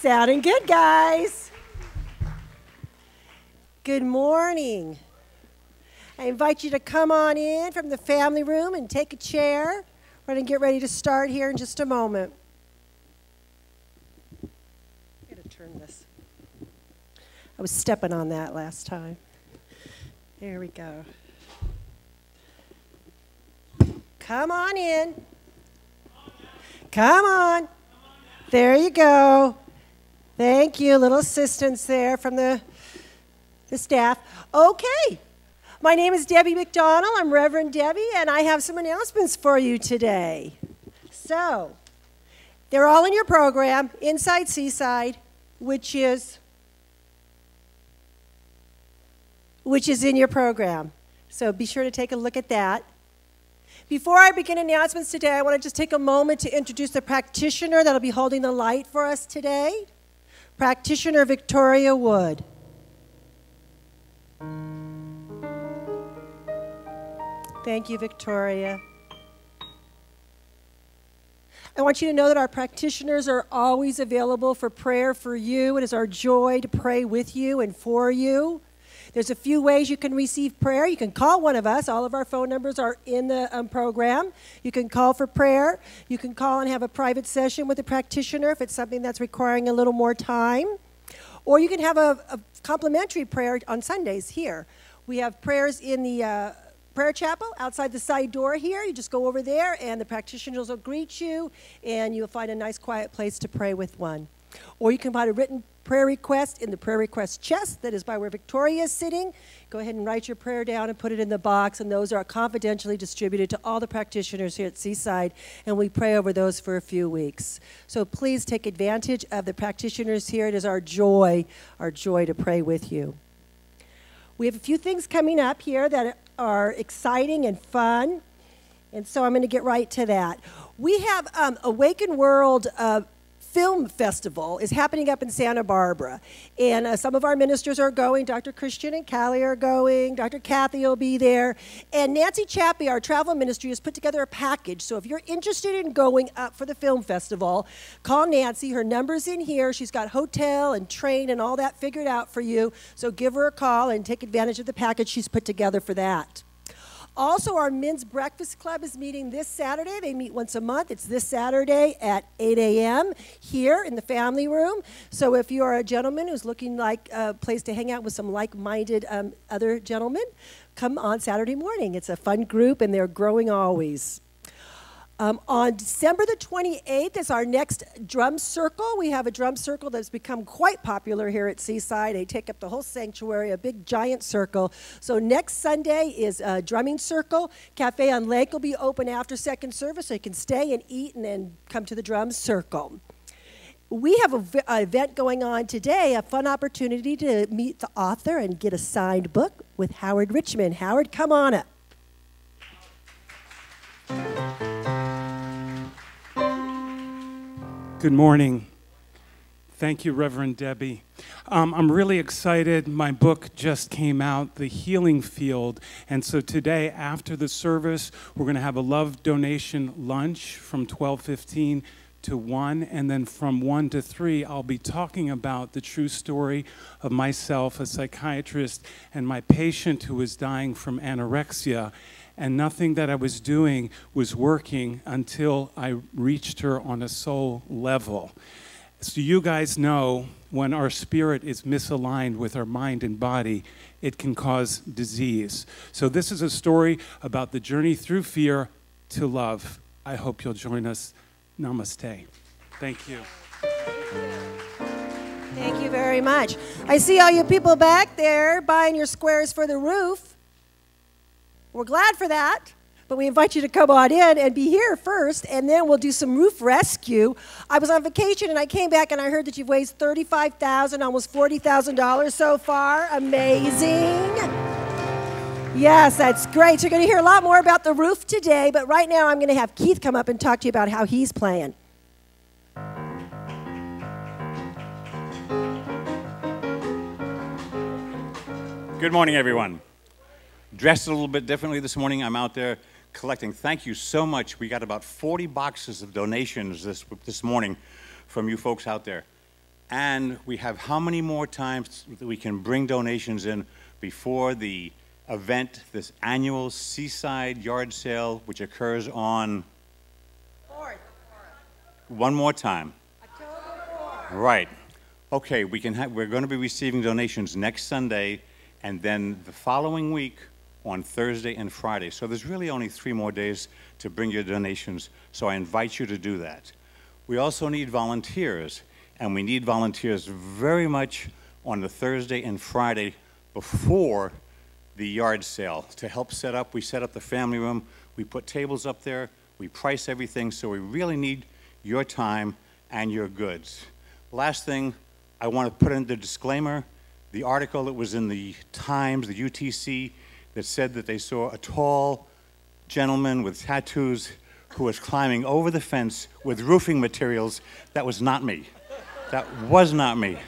Sounding good, guys. Good morning. I invite you to come on in from the family room and take a chair. We're going to get ready to start here in just a moment. I'm going to turn this. I was stepping on that last time. There we go. Come on in. Come on. There you go. Thank you. A little assistance there from the staff. Okay. My name is Debbie McDonald. I'm Reverend Debbie, and I have some announcements for you today. So, they're all in your program, Inside Seaside, which is in your program. So be sure to take a look at that. Before I begin announcements today, I want to just take a moment to introduce the practitioner that'll be holding the light for us today. Practitioner Victoria Wood. Thank you, Victoria. I want you to know that our practitioners are always available for prayer for you. It is our joy to pray with you and for you. There's a few ways you can receive prayer. You can call one of us. All of our phone numbers are in the program. You can call for prayer. You can call and have a private session with a practitioner if it's something that's requiring a little more time. Or you can have a complimentary prayer on Sundays here. We have prayers in the prayer chapel outside the side door here. You just go over there and the practitioners will greet you and you'll find a nice quiet place to pray with one. Or you can find a written prayer request in the prayer request chest that is by where Victoria is sitting. Go ahead and write your prayer down and put it in the box, and those are confidentially distributed to all the practitioners here at Seaside, and we pray over those for a few weeks. So please take advantage of the practitioners here. It is our joy to pray with you. We have a few things coming up here that are exciting and fun, and so I'm going to get right to that. We have Awaken World Film Festival is happening up in Santa Barbara, and some of our ministers are going. Dr. Christian and Callie are going. Dr. Kathy will be there, and Nancy Chappie, our travel ministry, has put together a package. So if you're interested in going up for the film festival, call Nancy. Her number's in here. She's got hotel and train and all that figured out for you. So give her a call and take advantage of the package she's put together for that. Also, our Men's Breakfast Club is meeting this Saturday. They meet once a month. It's this Saturday at 8 a.m. here in the family room. So if you're a gentleman who's looking like a place to hang out with some like-minded other gentlemen, come on Saturday morning. It's a fun group, and they're growing always. On December the 28th is our next drum circle. We have a drum circle that's become quite popular here at Seaside. They take up the whole sanctuary, a big giant circle. So next Sunday is a drumming circle. Cafe on Lake will be open after second service, so you can stay and eat and then come to the drum circle. We have an event going on today, a fun opportunity to meet the author and get a signed book with Howard Richmond. Howard, come on up. Good morning. Thank you, Reverend Debbie. I'm really excited. My book just came out, The Healing Field. And so today, after the service, we're going to have a love donation lunch from 12:15 to 1. And then from 1 to 3, I'll be talking about the true story of myself, a psychiatrist, and my patient who was dying from anorexia. And nothing that I was doing was working until I reached her on a soul level. So you guys know when our spirit is misaligned with our mind and body, it can cause disease. So this is a story about the journey through fear to love. I hope you'll join us. Namaste. Thank you. Thank you very much. I see all you people back there buying your squares for the roof. We're glad for that, but we invite you to come on in and be here first, and then we'll do some roof rescue. I was on vacation, and I came back, and I heard that you've raised $35,000, almost $40,000 so far. Amazing. Yes, that's great. So you're going to hear a lot more about the roof today, but right now I'm going to have Keith come up and talk to you about how he's playing. Good morning, everyone. Dressed a little bit differently this morning. I'm out there collecting. Thank you so much. We got about 40 boxes of donations this morning from you folks out there. And we have how many more times that we can bring donations in before the event, this annual Seaside yard sale, which occurs on 4th. One more time. October 4th. Right. Okay, we're going to be receiving donations next Sunday and then the following week on Thursday and Friday. So there's really only 3 more days to bring your donations, so I invite you to do that. We also need volunteers, and we need volunteers very much on the Thursday and Friday before the yard sale to help set up. We set up the family room, we put tables up there, we price everything, so we really need your time and your goods. Last thing, I want to put in the disclaimer, the article that was in the Times, the UTC, that said that they saw a tall gentleman with tattoos who was climbing over the fence with roofing materials. That was not me. That was not me.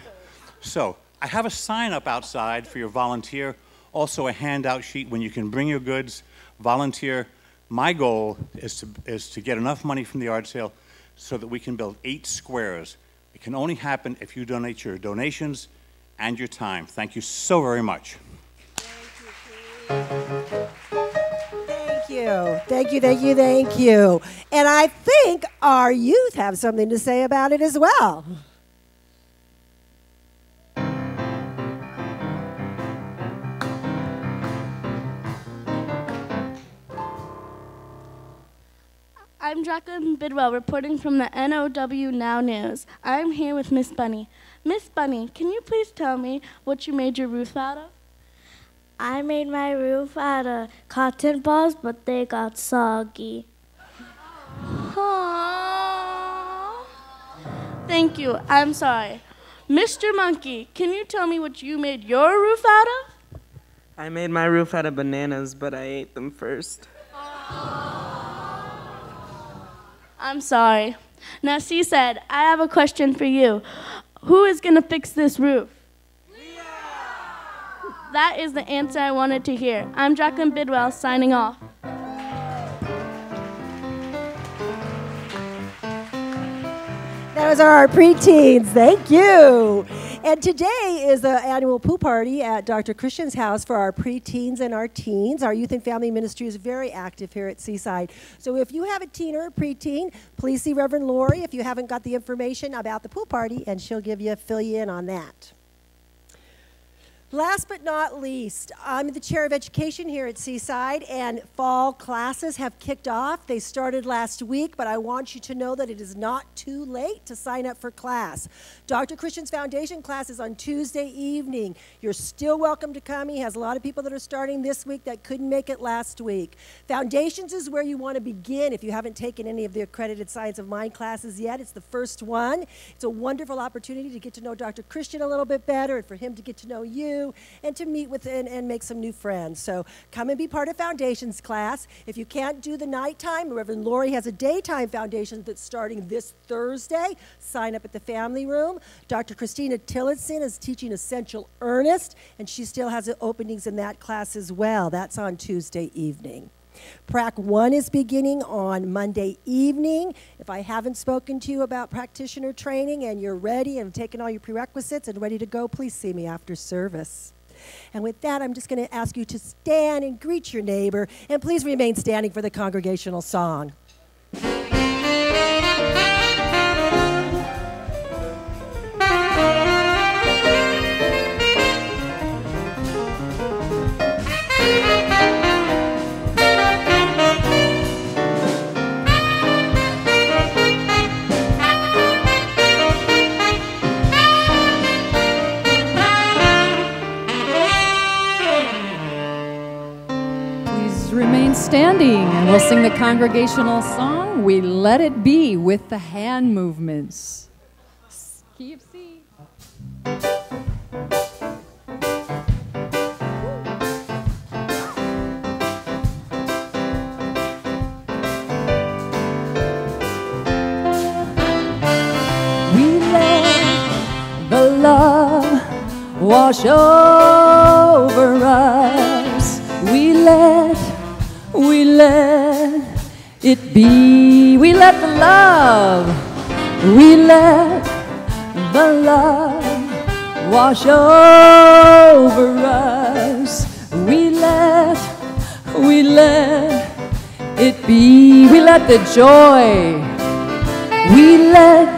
So I have a sign up outside for your volunteer, also a handout sheet when you can bring your goods, volunteer. My goal is to get enough money from the yard sale so that we can build 8 squares. It can only happen if you donate your donations and your time. Thank you so very much. Thank you. Thank you, thank you, thank you. And I think our youth have something to say about it as well. I'm Jacqueline Bidwell, reporting from the NOW Now News. I'm here with Miss Bunny. Miss Bunny, can you please tell me what you made your roof out of? I made my roof out of cotton balls, but they got soggy. Aww. Thank you. I'm sorry. Mr. Monkey, can you tell me what you made your roof out of? I made my roof out of bananas, but I ate them first. I'm sorry. Now, Seaside, I have a question for you. Who is going to fix this roof? That is the answer I wanted to hear. I'm Jacqueline Bidwell, signing off. That was our preteens. Thank you. And today is the annual pool party at Dr. Christian's house for our preteens and our teens. Our youth and family ministry is very active here at Seaside. So if you have a teen or a preteen, please see Reverend Lori if you haven't got the information about the pool party, and she'll fill you in on that. Last but not least, I'm the chair of education here at Seaside, and fall classes have kicked off. They started last week, but I want you to know that it is not too late to sign up for class. Dr. Christian's Foundation class is on Tuesday evening. You're still welcome to come. He has a lot of people that are starting this week that couldn't make it last week. Foundations is where you want to begin if you haven't taken any of the accredited Science of Mind classes yet. It's the first one. It's a wonderful opportunity to get to know Dr. Christian a little bit better and for him to get to know you and to meet with and make some new friends. So come and be part of Foundations class. If you can't do the nighttime, Reverend Lori has a daytime foundation that's starting this Thursday. Sign up at the family room. Dr. Christina Tillotson is teaching Essential Earnest, and she still has openings in that class as well. That's on Tuesday evening. Prac 1 is beginning on Monday evening. If I haven't spoken to you about practitioner training and you're ready and taken all your prerequisites and ready to go, please see me after service. And with that, I'm just going to ask you to stand and greet your neighbor, and please remain standing for the congregational song. Remain standing, and we'll sing the congregational song, We Let It Be, with the hand movements. Key of C. We let the love wash over us. We let it be. We let the love, we let the love wash over us. We let it be. We let the joy, we let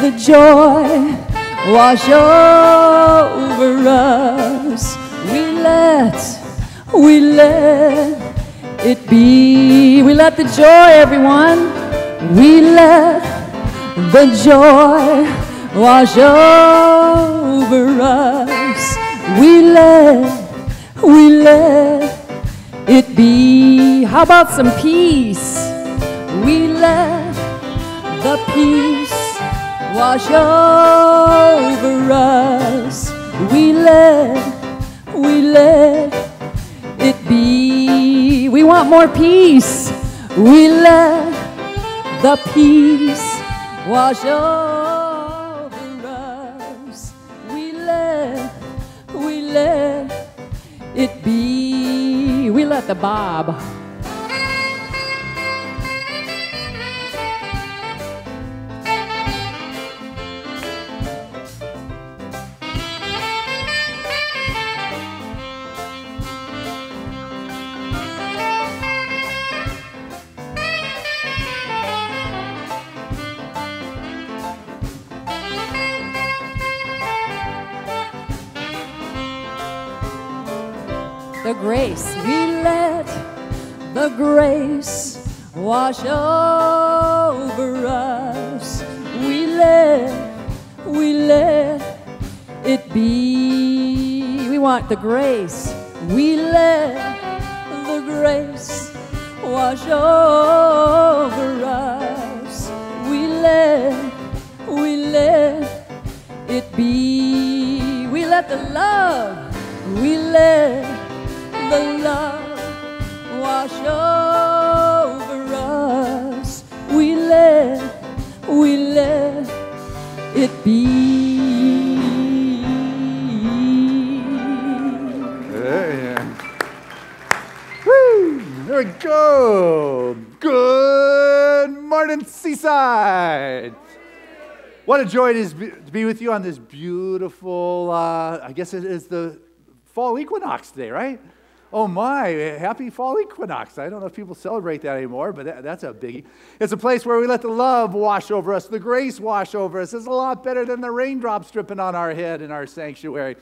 the joy wash over us. We let it be. We let the joy, everyone. We let the joy wash over us. We let it be. How about some peace? We let the peace wash over us. We let it be. We want more peace. We let the peace wash over us. We let it be. We let the bob. The grace, we let the grace wash over us. We let it be. We want the grace. We let the grace wash over us. We let it be. We let the love, we let the love wash over us. We let it be. Yeah. Woo! There we go. Good morning, Seaside. What a joy it is to be with you on this beautiful, I guess it is the fall equinox today, right? Oh my, happy fall equinox. I don't know if people celebrate that anymore, but that's a biggie. It's a place where we let the love wash over us, the grace wash over us. It's a lot better than the raindrops dripping on our head in our sanctuary.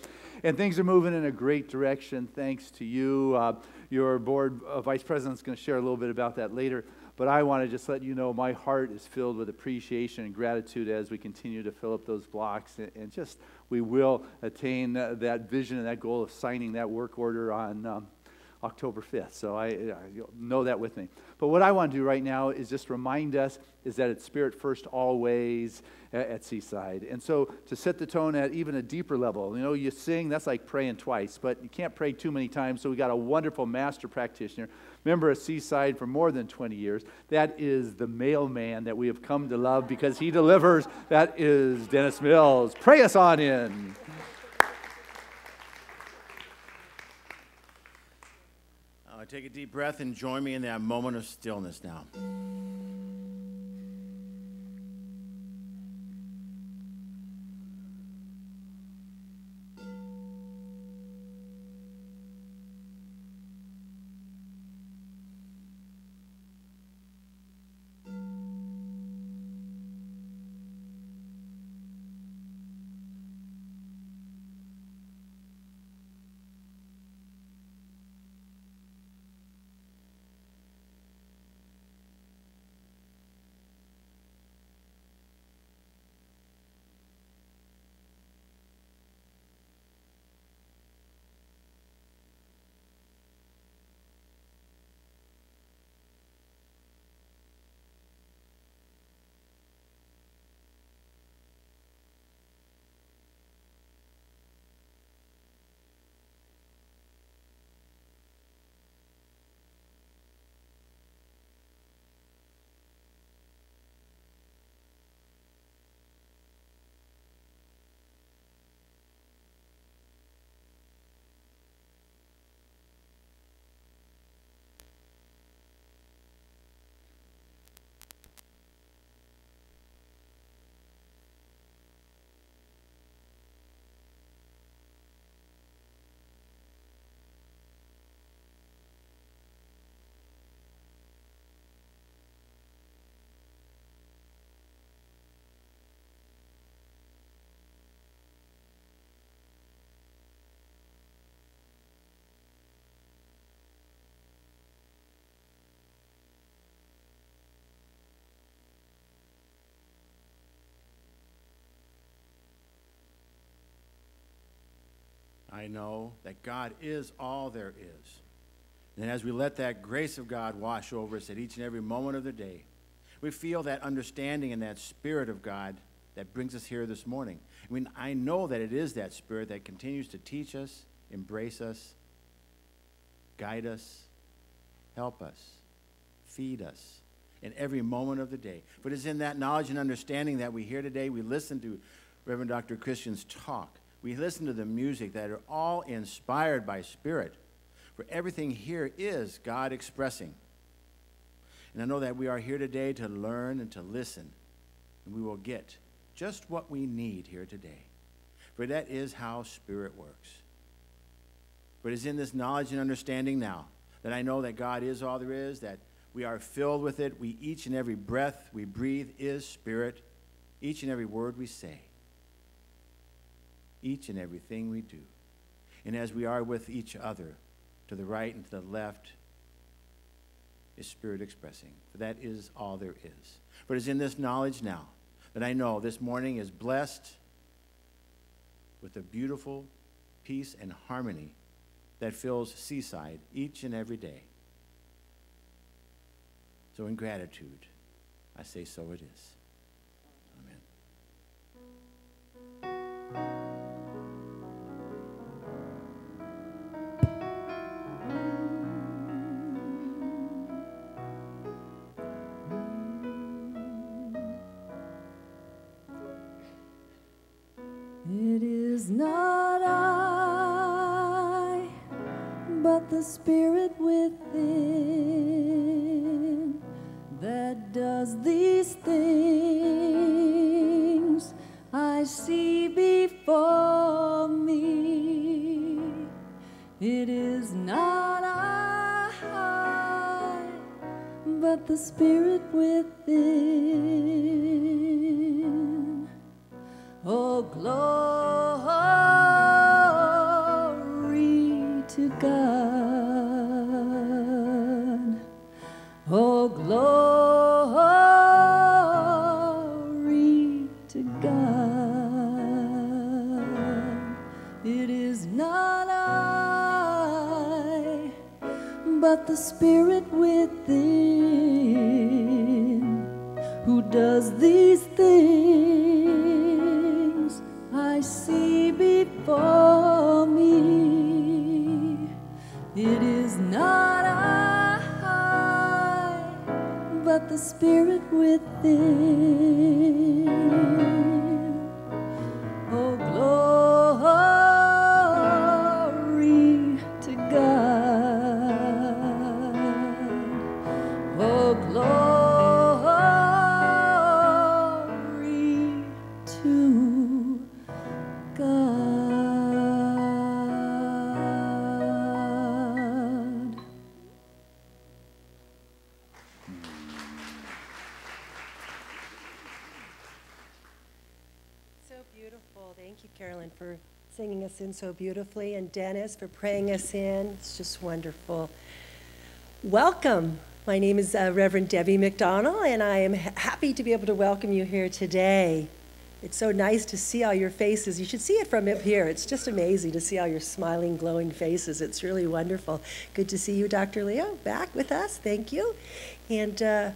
And things are moving in a great direction thanks to you. Your board vice president is going to share a little bit about that later. But I want to just let you know my heart is filled with appreciation and gratitude as we continue to fill up those blocks. And just we will attain that vision and that goal of signing that work order on October 5th. So I know that with me. But what I want to do right now is just remind us is that it's Spirit first always at Seaside. And so to set the tone at even a deeper level, you know, you sing, that's like praying twice, but you can't pray too many times. So we got a wonderful master practitioner, member of Seaside for more than 20 years. That is the mailman that we have come to love because he delivers. That is Dennis Mills. Pray us on in. Take a deep breath and join me in that moment of stillness now. I know that God is all there is. And as we let that grace of God wash over us at each and every moment of the day, we feel that understanding and that Spirit of God that brings us here this morning. I mean, I know that it is that Spirit that continues to teach us, embrace us, guide us, help us, feed us in every moment of the day. But it's in that knowledge and understanding that we hear today. We listen to Reverend Dr. Christian's talk. We listen to the music that are all inspired by Spirit. For everything here is God expressing. And I know that we are here today to learn and to listen. And we will get just what we need here today. For that is how Spirit works. But it's in this knowledge and understanding now that I know that God is all there is, that we are filled with it. Each and every breath we breathe is Spirit. Each and every word we say. Each and everything we do. And as we are with each other, to the right and to the left, is Spirit expressing. For that is all there is. But it's in this knowledge now that I know this morning is blessed with a beautiful peace and harmony that fills Seaside each and every day. So in gratitude, I say so it is. It is not I, but the Spirit within that does these things I see before me. It is not I, but the Spirit within. Oh, glory to God. Oh, glory to God. It is not I, but the Spirit within who does these things I see before me. It is not I, but the Spirit within. Oh, glory to God. Oh, glory to God. So beautiful. Thank you, Carolyn, for singing us in so beautifully, and Dennis for praying us in. It's just wonderful. Welcome. My name is Reverend Debbie McDonald, and I am happy to be able to welcome you here today. It's so nice to see all your faces. You should see it from up here. It's just amazing to see all your smiling, glowing faces. It's really wonderful. Good to see you, Dr. Leo, back with us. Thank you. And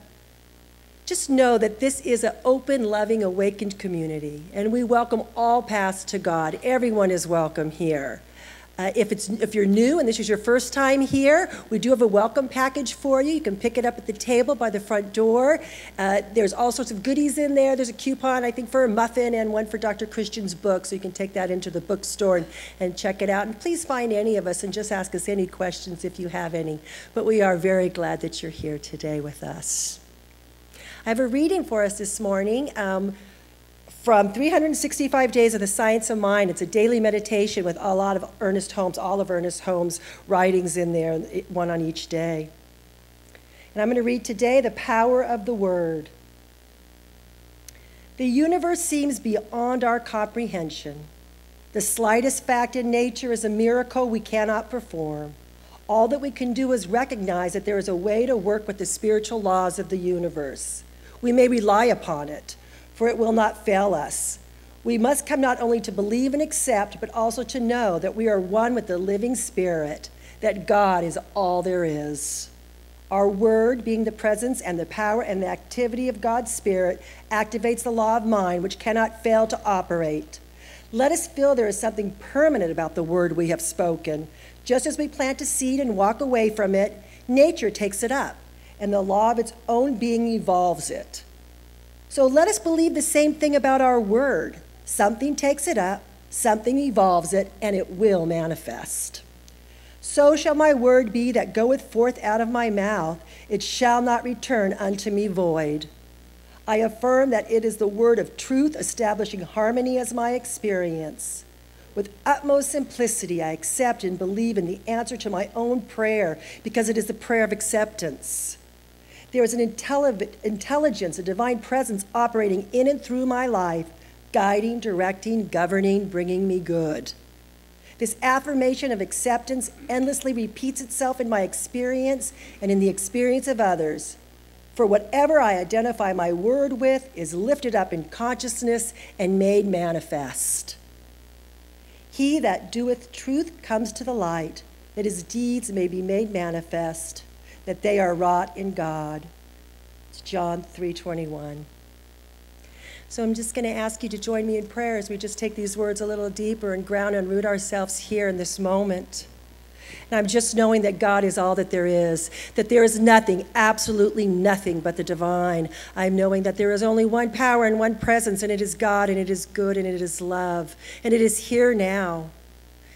just know that this is an open, loving, awakened community, and we welcome all paths to God. Everyone is welcome here. If you're new and this is your first time here, we do have a welcome package for you. You can pick it up at the table by the front door. There's all sorts of goodies in there. There's a coupon, I think, for a muffin and one for Dr. Christian's book, so you can take that into the bookstore and check it out. And please find any of us and just ask us any questions if you have any. But we are very glad that you're here today with us. I have a reading for us this morning from 365 Days of the Science of Mind. It's a daily meditation with a lot of all of Ernest Holmes' writings in there, one on each day. And I'm going to read today The Power of the Word. The universe seems beyond our comprehension. The slightest fact in nature is a miracle we cannot perform. All that we can do is recognize that there is a way to work with the spiritual laws of the universe. We may rely upon it, for it will not fail us. We must come not only to believe and accept, but also to know that we are one with the living Spirit, that God is all there is. Our word, being the presence and the power and the activity of God's Spirit, activates the law of mind, which cannot fail to operate. Let us feel there is something permanent about the word we have spoken. Just as we plant a seed and walk away from it, nature takes it up, and the law of its own being evolves it. So let us believe the same thing about our word. Something takes it up, something evolves it, and it will manifest. So shall my word be that goeth forth out of my mouth. It shall not return unto me void. I affirm that it is the word of truth, establishing harmony as my experience. With utmost simplicity, I accept and believe in the answer to my own prayer, because it is the prayer of acceptance. There is an intelligence, a divine presence operating in and through my life, guiding, directing, governing, bringing me good. This affirmation of acceptance endlessly repeats itself in my experience and in the experience of others. For whatever I identify my word with is lifted up in consciousness and made manifest. He that doeth truth comes to the light, that his deeds may be made manifest, that they are wrought in God. It's John 3:21. So I'm just going to ask you to join me in prayer as we just take these words a little deeper and ground and root ourselves here in this moment. And I'm just knowing that God is all that there is, that there is nothing, absolutely nothing but the divine. I'm knowing that there is only one power and one presence, and it is God, and it is good, and it is love, and it is here now.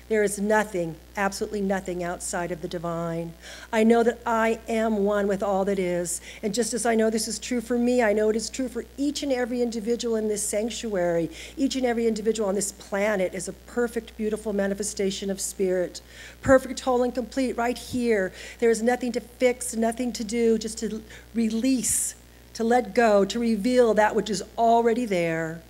There is nothing, absolutely nothing outside of the divine. I know that I am one with all that is. And just as I know this is true for me, I know it is true for each and every individual in this sanctuary. Each and every individual on this planet is a perfect, beautiful manifestation of spirit. Perfect, whole, and complete right here. There is nothing to fix, nothing to do, just to release, to let go, to reveal that which is already there.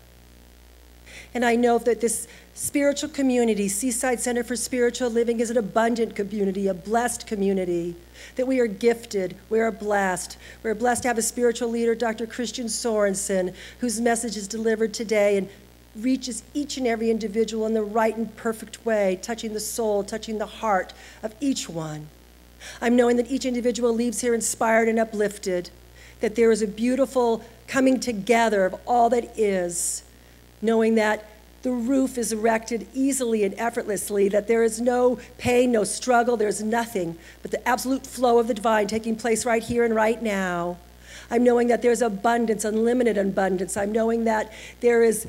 And I know that this spiritual community, Seaside Center for Spiritual Living, is an abundant community, a blessed community, that we are gifted, we are blessed. We're blessed to have a spiritual leader, Dr. Christian Sorensen, whose message is delivered today and reaches each and every individual in the right and perfect way, touching the soul, touching the heart of each one. I'm knowing that each individual leaves here inspired and uplifted, that there is a beautiful coming together of all that is, knowing that the roof is erected easily and effortlessly, that there is no pain, no struggle, there's nothing but the absolute flow of the divine taking place right here and right now. I'm knowing that there's abundance, unlimited abundance. I'm knowing that there is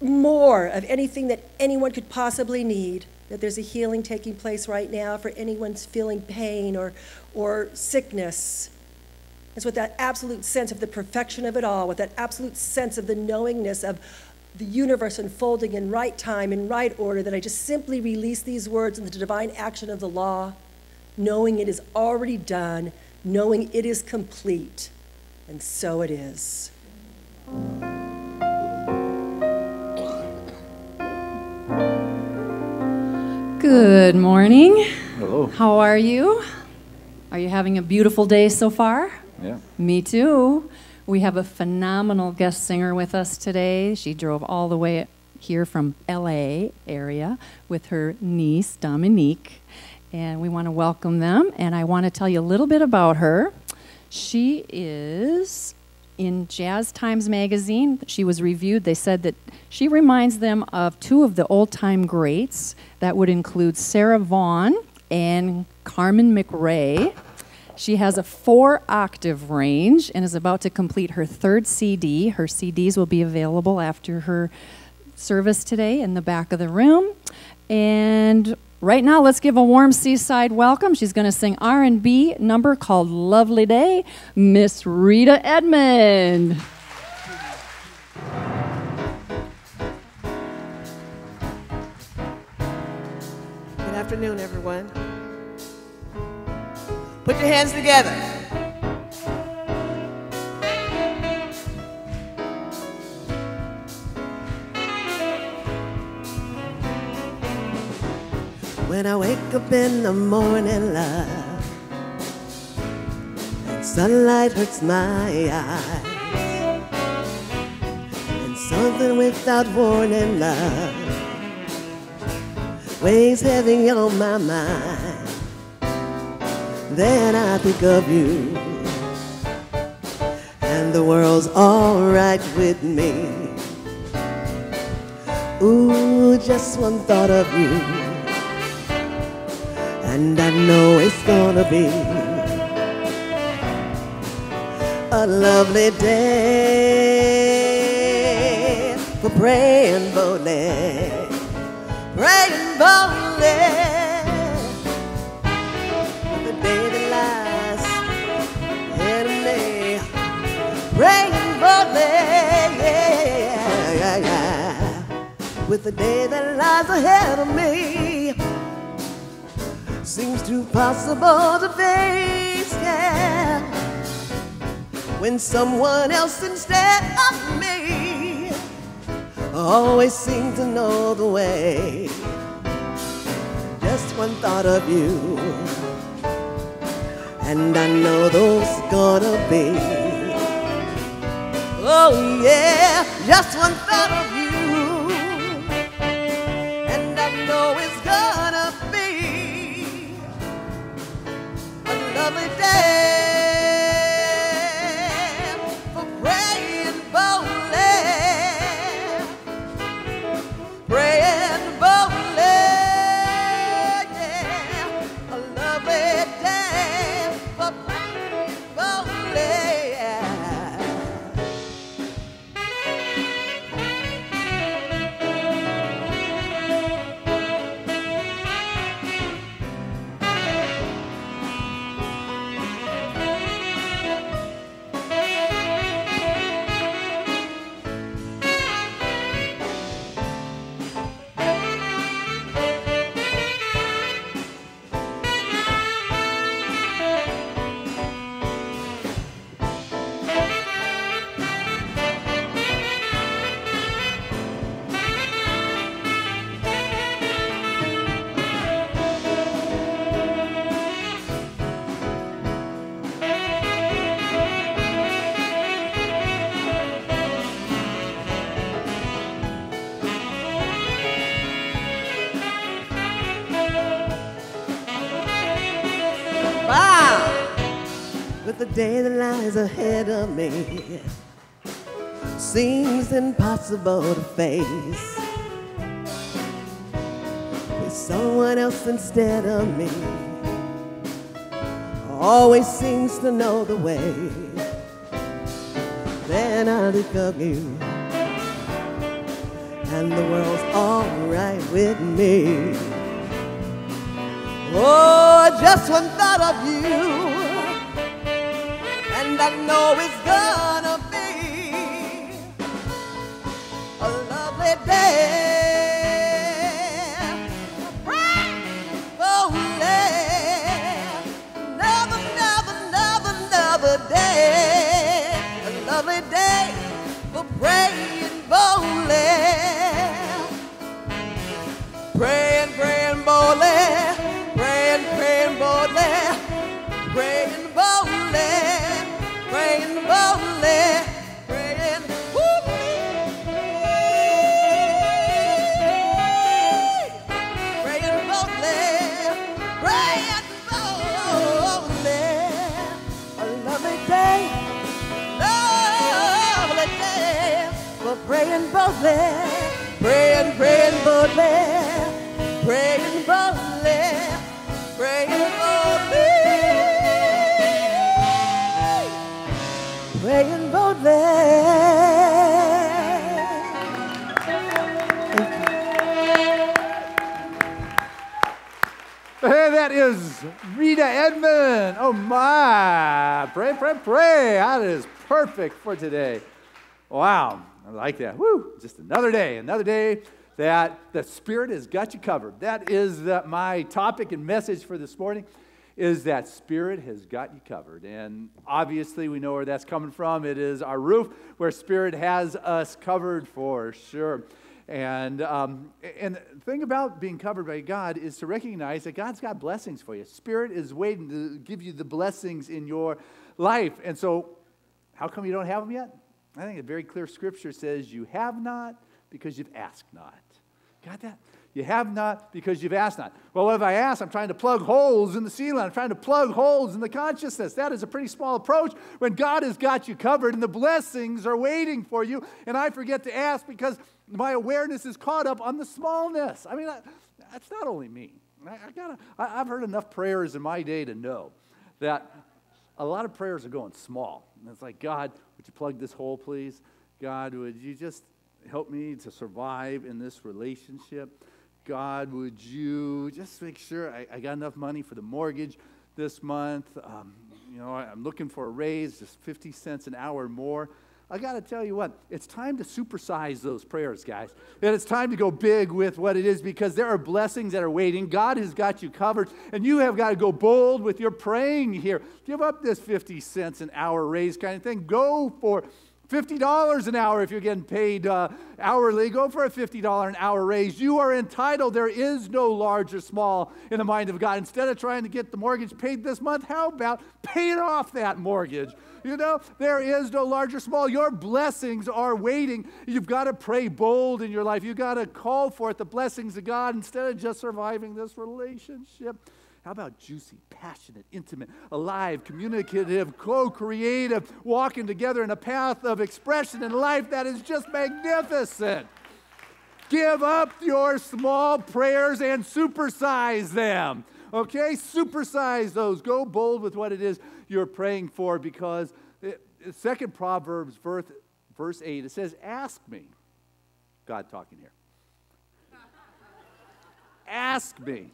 more of anything that anyone could possibly need, that there's a healing taking place right now for anyone's feeling pain or sickness. It's with that absolute sense of the perfection of it all, with that absolute sense of the knowingness of the universe unfolding in right time, in right order, that I just simply release these words into the divine action of the law, knowing it is already done, knowing it is complete, and so it is. Good morning. Hello. How are you? Are you having a beautiful day so far? Yeah. Me too. We have a phenomenal guest singer with us today. She drove all the way here from LA area with her niece, Dominique, and we want to welcome them, and I want to tell you a little bit about her. She is in Jazz Times magazine. She was reviewed. They said that she reminds them of two of the old-time greats. That would include Sarah Vaughan and Carmen McRae. She has a 4-octave range and is about to complete her 3rd CD. Her CDs will be available after her service today in the back of the room. And right now, let's give a warm Seaside welcome. She's going to sing R&B number called Lovely Day, Miss Rita Edmond. Good afternoon, everyone. Put your hands together. When I wake up in the morning, love, and sunlight hurts my eyes, and so Something without warning, love weighs heavy on my mind. Then I think of you, and the world's all right with me. Ooh, just one thought of you, and I know it's gonna be a lovely day for praying boldly, praying boldly. The day that lies ahead of me, praying boldly, with the day that lies ahead of me. Seems too possible to face, yeah, when someone else instead of me always seems to know the way. Just one thought of you, and I know those gonna be, oh yeah, just one thought of you, and I know it's gonna be a lovely day for praying boldly, praying boldly, yeah, a lovely day for praying boldly, yeah. Wow! With the day that lies ahead of me seems impossible to face, with someone else instead of me always seems to know the way. Then I think of you, and the world's all right with me. Oh, just one thought of you, and I know it's gonna be a lovely day. Boldly, another day, a lovely day for praying boldly, praying boldly. Praying boldly, praying boldly, praying boldly, praying boldly, praying boldly, praying boldly. A lovely day for praying boldly, praying boldly, praying boldly. Praying boldly, praying boldly. Hey, that is Rita Edmond. Oh my, pray, pray, pray. That is perfect for today. Wow, I like that. Woo, just another day that the Spirit has got you covered. That is my topic and message for this morning, is that Spirit has got you covered. And obviously we know where that's coming from. It is our roof, where Spirit has us covered for sure. And the thing about being covered by God is to recognize that God's got blessings for you. Spirit is waiting to give you the blessings in your life. And so how come you don't have them yet? I think a very clear scripture says, you have not because you've asked not. Got that? You have not because you've asked not. Well, if I ask, I'm trying to plug holes in the ceiling. I'm trying to plug holes in the consciousness. That is a pretty small approach when God has got you covered and the blessings are waiting for you. And I forget to ask because my awareness is caught up on the smallness. I mean, that's not only me. I've heard enough prayers in my day to know that a lot of prayers are going small. And it's like, God, would you plug this hole, please? God, would you just help me to survive in this relationship? God, would you just make sure I got enough money for the mortgage this month? I'm looking for a raise, just 50 cents an hour more. I got to tell you what, it's time to supersize those prayers, guys. And it's time to go big with what it is because there are blessings that are waiting. God has got you covered, and you have got to go bold with your praying here. Give up this 50 cents an hour raise kind of thing. Go for $50 an hour if you're getting paid hourly. Go for a $50 an hour raise. You are entitled. There is no large or small in the mind of God. Instead of trying to get the mortgage paid this month, how about paying off that mortgage? You know, there is no large or small. Your blessings are waiting. You've got to pray bold in your life. You've got to call forth the blessings of God instead of just surviving this relationship. How about juicy, passionate, intimate, alive, communicative, co-creative, walking together in a path of expression in life that is just magnificent? Give up your small prayers and supersize them. Okay? Supersize those. Go bold with what it is you're praying for because 2 Proverbs, verse 8, it says, ask me. God talking here. Ask me.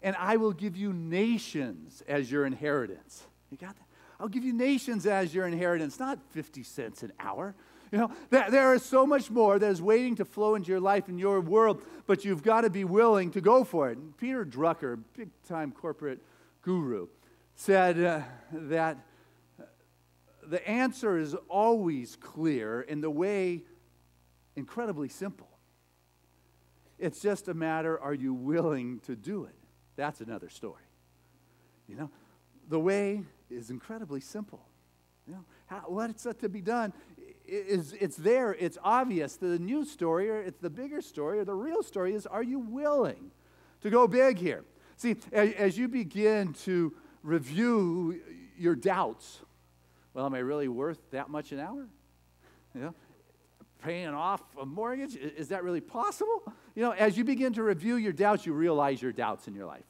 And I will give you nations as your inheritance. You got that? I'll give you nations as your inheritance, not 50 cents an hour. You know, there is so much more that is waiting to flow into your life and your world, but you've got to be willing to go for it. And Peter Drucker, big-time corporate guru, said that the answer is always clear and the way incredibly simple. It's just a matter, are you willing to do it? That's another story. You know, the way is incredibly simple. You know, what's to be done it's there, it's obvious. The new story, or it's the bigger story, or the real story is, are you willing to go big here? See, as you begin to review your doubts, well, am I really worth that much an hour? You know, paying off a mortgage, is that really possible? You know, as you begin to review your doubts, you realize your doubts in your life,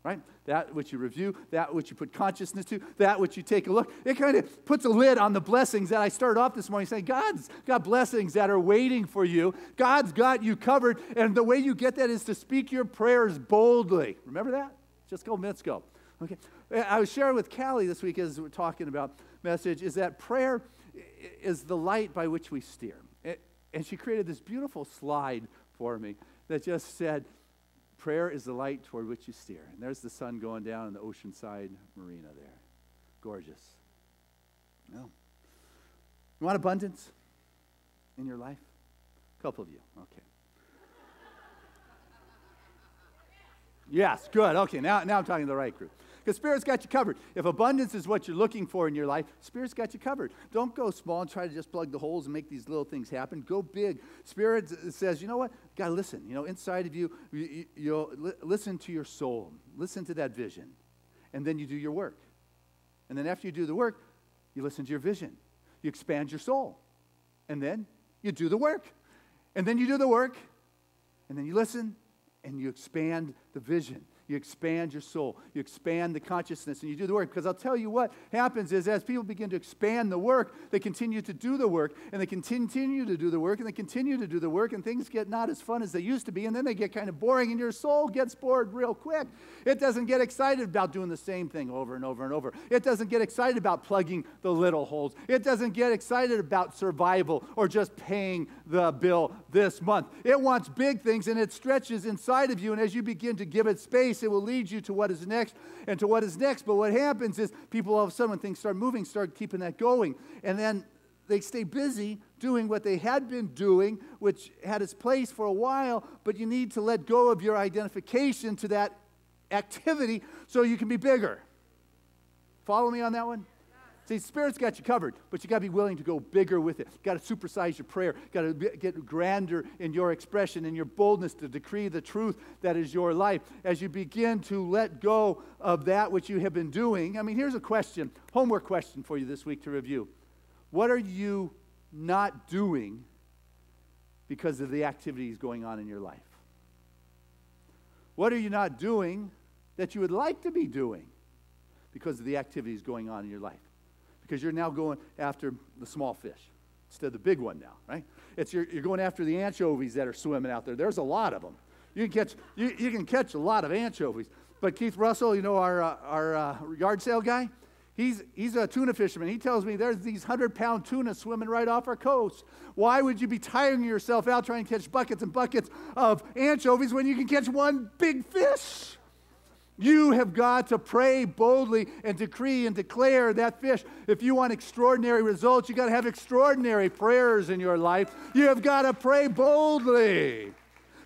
right? That which you review, that which you put consciousness to, that which you take a look, it kind of puts a lid on the blessings that I started off this morning saying, God's got blessings that are waiting for you. God's got you covered, and the way you get that is to speak your prayers boldly. Remember that? Just a couple minutes ago. Okay. I was sharing with Callie this week as we're talking about message, is that prayer is the light by which we steer. And she created this beautiful slide for me that just said, prayer is the light toward which you steer. And there's the sun going down in the Oceanside Marina there. Gorgeous. No. You want abundance in your life? A couple of you. Okay. Yes, good. Okay, now I'm talking to the right group. Because Spirit's got you covered. If abundance is what you're looking for in your life, Spirit's got you covered. Don't go small and try to just plug the holes and make these little things happen. Go big. Spirit says, you know what? You got to listen. You know, inside of you'll listen to your soul. Listen to that vision. And then you do your work. And then after you do the work, you listen to your vision. You expand your soul. And then you do the work. And then you do the work. And then you listen. And you expand the vision. You expand your soul. You expand the consciousness, and you do the work. Because I'll tell you what happens is as people begin to expand the work, they continue to do the work, and they continue to do the work, and they continue to do the work, and things get not as fun as they used to be, and then they get kind of boring, and your soul gets bored real quick. It doesn't get excited about doing the same thing over and over and over. It doesn't get excited about plugging the little holes. It doesn't get excited about survival or just paying the bill this month. It wants big things, and it stretches inside of you, and as you begin to give it space, it will lead you to what is next and to what is next. But what happens is people all of a sudden, when things start moving, start keeping that going. And then they stay busy doing what they had been doing, which had its place for a while, but you need to let go of your identification to that activity so you can be bigger. Follow me on that one? See, Spirit's got you covered, but you got to be willing to go bigger with it. Got to supersize your prayer. Got to get grander in your expression and your boldness to decree the truth that is your life. As you begin to let go of that which you have been doing, I mean, here's a question, homework question for you this week to review. What are you not doing because of the activities going on in your life? What are you not doing that you would like to be doing because of the activities going on in your life? Because you're now going after the small fish instead of the big one now, right? You're going after the anchovies that are swimming out there. There's a lot of them. You can catch a lot of anchovies. But Keith Russell, you know, our yard sale guy, he's a tuna fisherman. He tells me there's these 100-pound tuna swimming right off our coast. Why would you be tiring yourself out trying to catch buckets and buckets of anchovies when you can catch one big fish? You have got to pray boldly and decree and declare that fish. If you want extraordinary results, you got to have extraordinary prayers in your life. You have got to pray boldly.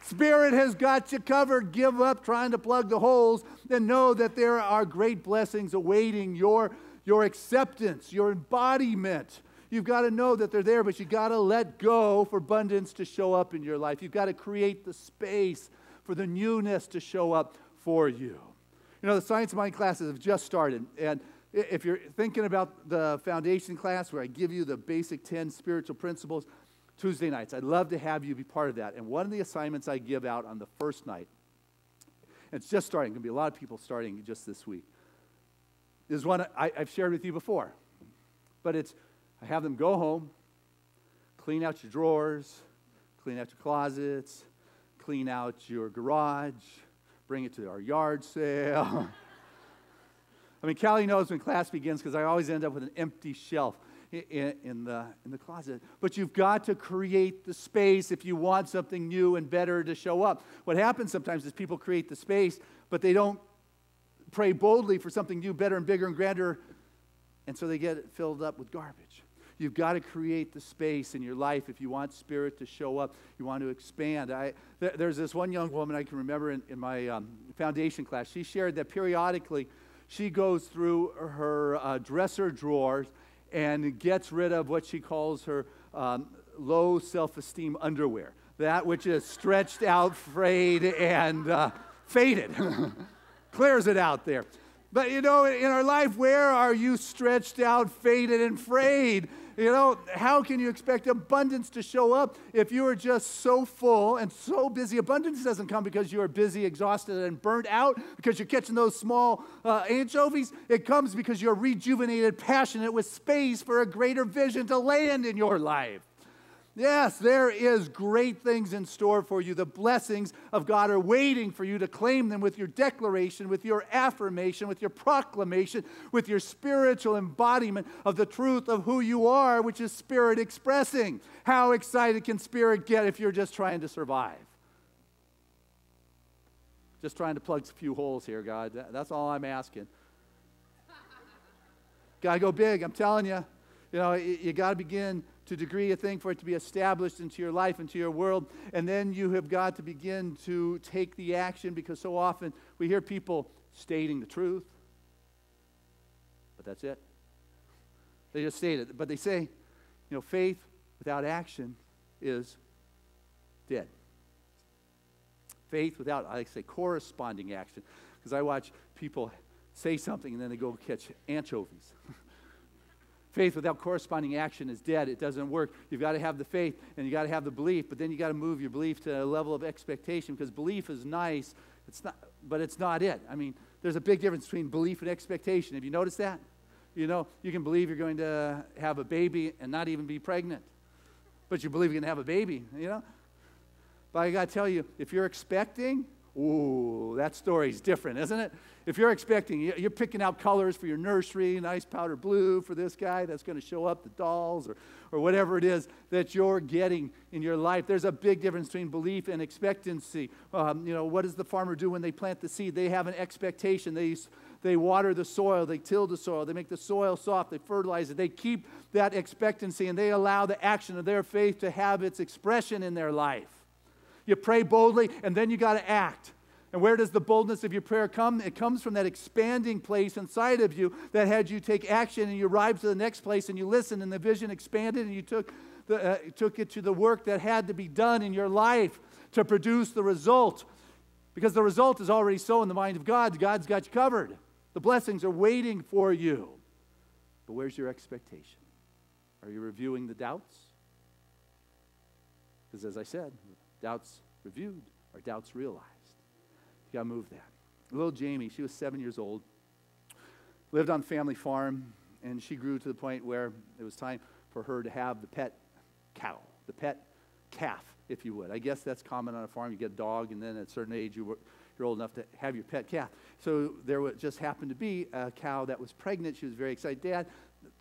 Spirit has got you covered. Give up trying to plug the holes and know that there are great blessings awaiting your acceptance, your embodiment. You've got to know that they're there, but you've got to let go for abundance to show up in your life. You've got to create the space for the newness to show up for you. You know, the Science Mind classes have just started, and if you're thinking about the foundation class where I give you the basic 10 spiritual principles, Tuesday nights, I'd love to have you be part of that. And one of the assignments I give out on the first night, and it's just starting, going to be a lot of people starting just this week, is one I've shared with you before. But I have them go home, clean out your drawers, clean out your closets, clean out your garage, bring it to our yard sale. I mean, Callie knows when class begins because I always end up with an empty shelf in the closet. But you've got to create the space if you want something new and better to show up. What happens sometimes is people create the space, but they don't pray boldly for something new, better and bigger and grander, and so they get it filled up with garbage. You've got to create the space in your life if you want Spirit to show up, you want to expand. There's this one young woman I can remember in my foundation class. She shared that periodically she goes through her dresser drawers and gets rid of what she calls her low self-esteem underwear, that which is stretched out, frayed, and faded. Clears it out there. But, you know, in our life, where are you stretched out, faded, and frayed? You know, how can you expect abundance to show up if you are just so full and so busy? Abundance doesn't come because you are busy, exhausted, and burnt out because you're catching those small anchovies. It comes because you're rejuvenated, passionate, with space for a greater vision to land in your life. Yes, there is great things in store for you. The blessings of God are waiting for you to claim them with your declaration, with your affirmation, with your proclamation, with your spiritual embodiment of the truth of who you are, which is Spirit expressing. How excited can Spirit get if you're just trying to survive? Just trying to plug a few holes here, God. That's all I'm asking. Got to go big, I'm telling you. You know, you got to begin to decree a thing for it to be established into your life, into your world, and then you have got to begin to take the action, because so often we hear people stating the truth, but that's it. They just state it, but they say, you know, faith without action is dead. Faith without, I say, corresponding action, because I watch people say something and then they go catch anchovies. Faith without corresponding action is dead. It doesn't work. You've got to have the faith and you got to have the belief, but then you got to move your belief to a level of expectation, because belief is nice, but it's not it. I mean, there's a big difference between belief and expectation. Have you noticed that? You know, you can believe you're going to have a baby and not even be pregnant, but you believe you're going to have a baby, you know? But I got to tell you, if you're expecting, ooh, that story's different, isn't it? If you're expecting, you're picking out colors for your nursery, nice powder blue for this guy that's going to show up, the dolls, or whatever it is that you're getting in your life. There's a big difference between belief and expectancy. You know, what does the farmer do when they plant the seed? They have an expectation. They water the soil, they till the soil, they make the soil soft, they fertilize it, they keep that expectancy, and they allow the action of their faith to have its expression in their life. You pray boldly, and then you got to act. And where does the boldness of your prayer come? It comes from that expanding place inside of you that had you take action, and you arrived to the next place and you listened, and the vision expanded, and you took it to the work that had to be done in your life to produce the result. Because the result is already so in the mind of God. God's got you covered. The blessings are waiting for you. But where's your expectation? Are you reviewing the doubts? Because as I said, doubts reviewed are doubts realized. You got to move that. Little Jamie, she was 7 years old, lived on a family farm, and she grew to the point where it was time for her to have the pet cow, the pet calf, if you would. I guess that's common on a farm. You get a dog, and then at a certain age, you're old enough to have your pet calf. So there just happened to be a cow that was pregnant. She was very excited. Dad,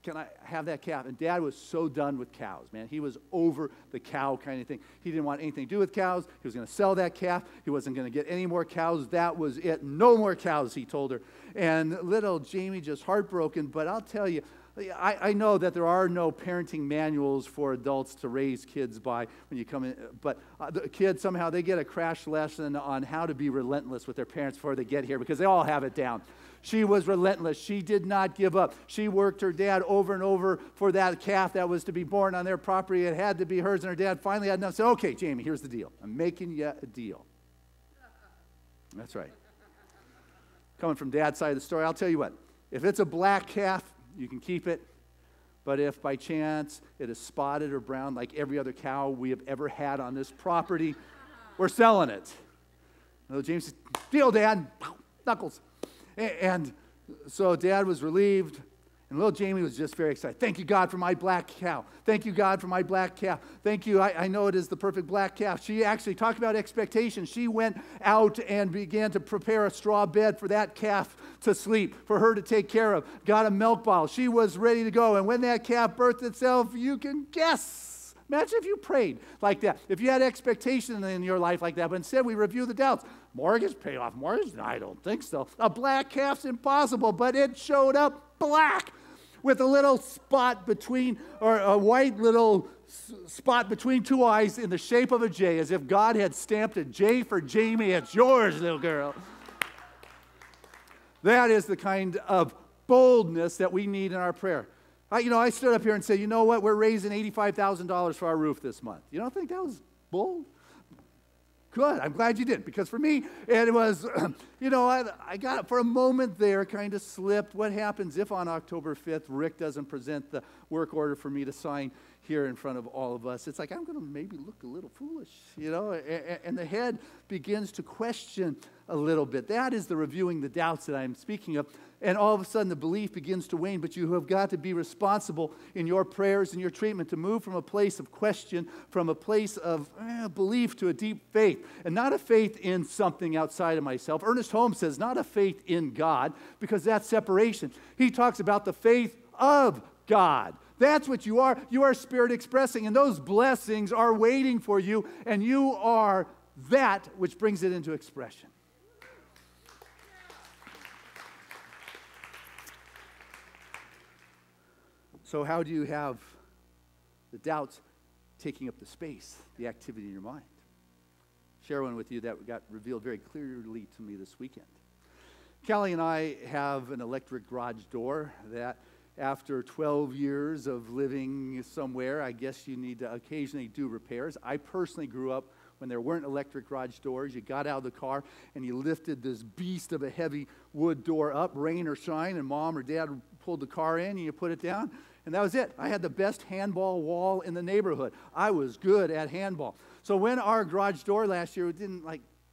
can I have that calf? And Dad was so done with cows, man. He was over the cow kind of thing. He didn't want anything to do with cows. He was going to sell that calf. He wasn't going to get any more cows. That was it. No more cows, he told her. And little Jamie just heartbroken. But I'll tell you, I know that there are no parenting manuals for adults to raise kids by when you come in, but the kids somehow they get a crash lesson on how to be relentless with their parents before they get here, because they all have it down. She was relentless. She did not give up. She worked her dad over and over for that calf that was to be born on their property. It had to be hers, and her dad finally had enough. Said, "Okay, Jamie, here's the deal. I'm making you a deal." That's right. Coming from Dad's side of the story, I'll tell you what. If it's a black calf, you can keep it. But if by chance it is spotted or brown like every other cow we have ever had on this property, we're selling it. Little James said, "Deal, Dad." Knuckles. And so Dad was relieved, and little Jamie was just very excited. "Thank you, God, for my black cow. Thank you, God, for my black calf. Thank you. I know it is the perfect black calf." She actually talked about expectations. She went out and began to prepare a straw bed for that calf to sleep, for her to take care of. Got a milk bottle. She was ready to go. And when that calf birthed itself, you can guess. Imagine if you prayed like that. If you had expectation in your life like that, but instead we review the doubts. Mortgage, pay off mortgage? No, I don't think so. A black calf's impossible, but it showed up black with a little spot between, or a white little spot between two eyes in the shape of a J, as if God had stamped a J for Jamie. It's yours, little girl. That is the kind of boldness that we need in our prayer. I stood up here and said, "You know what? We're raising $85,000 for our roof this month." You don't think that was bold? Good. I'm glad you did, because for me, it was, I got it for a moment there, kind of slipped. What happens if on October 5th, Rick doesn't present the work order for me to sign here in front of all of us? It's like, I'm going to maybe look a little foolish, and the head begins to question a little bit. That is the reviewing the doubts that I'm speaking of. And all of a sudden the belief begins to wane, but you have got to be responsible in your prayers and your treatment to move from a place of question, from a place of belief to a deep faith, and not a faith in something outside of myself. Ernest Holmes says not a faith in God, because that's separation. He talks about the faith of God. That's what you are. You are spirit expressing, and those blessings are waiting for you, and you are that which brings it into expression. So how do you have the doubts taking up the space, the activity in your mind? Share one with you that got revealed very clearly to me this weekend. Callie and I have an electric garage door that after 12 years of living somewhere, I guess you need to occasionally do repairs. I personally grew up when there weren't electric garage doors. You got out of the car and you lifted this beast of a heavy wood door up, rain or shine, and Mom or Dad pulled the car in and you put it down. And that was it. I had the best handball wall in the neighborhood. I was good at handball. So when our garage door last year didn't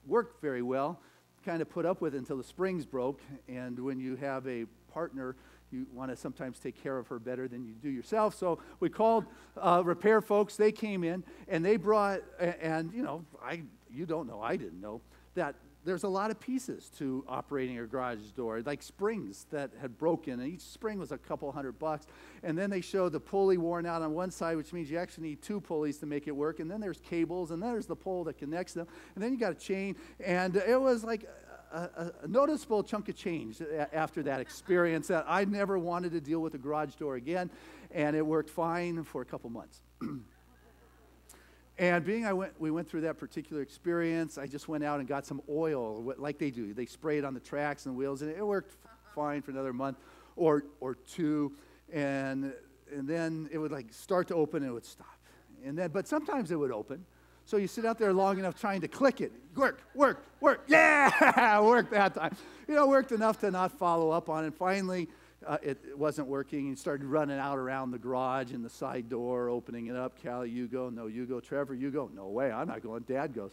work very well, kind of put up with it until the springs broke. And when you have a partner, you want to sometimes take care of her better than you do yourself. So we called repair folks. They came in and they brought, and I didn't know that there's a lot of pieces to operating a garage door, like springs that had broken, and each spring was a couple $100. And then they showed the pulley worn out on one side, which means you actually need two pulleys to make it work. And then there's cables, and then there's the pole that connects them. And then you got a chain, and it was like a noticeable chunk of change after that experience that I never wanted to deal with a garage door again, and it worked fine for a couple months. And we went through that particular experience, I just went out and got some oil, like they do. They spray it on the tracks and the wheels, and it worked fine for another month or two. And then it would like start to open and it would stop. But sometimes it would open. So you sit out there long enough trying to click it. Work. Yeah, worked that time. Worked enough to not follow up on it. Finally, it wasn't working. You started running out around the garage and the side door, opening it up. Callie, you go. No, you go. Trevor, you go. No way, I'm not going. Dad goes.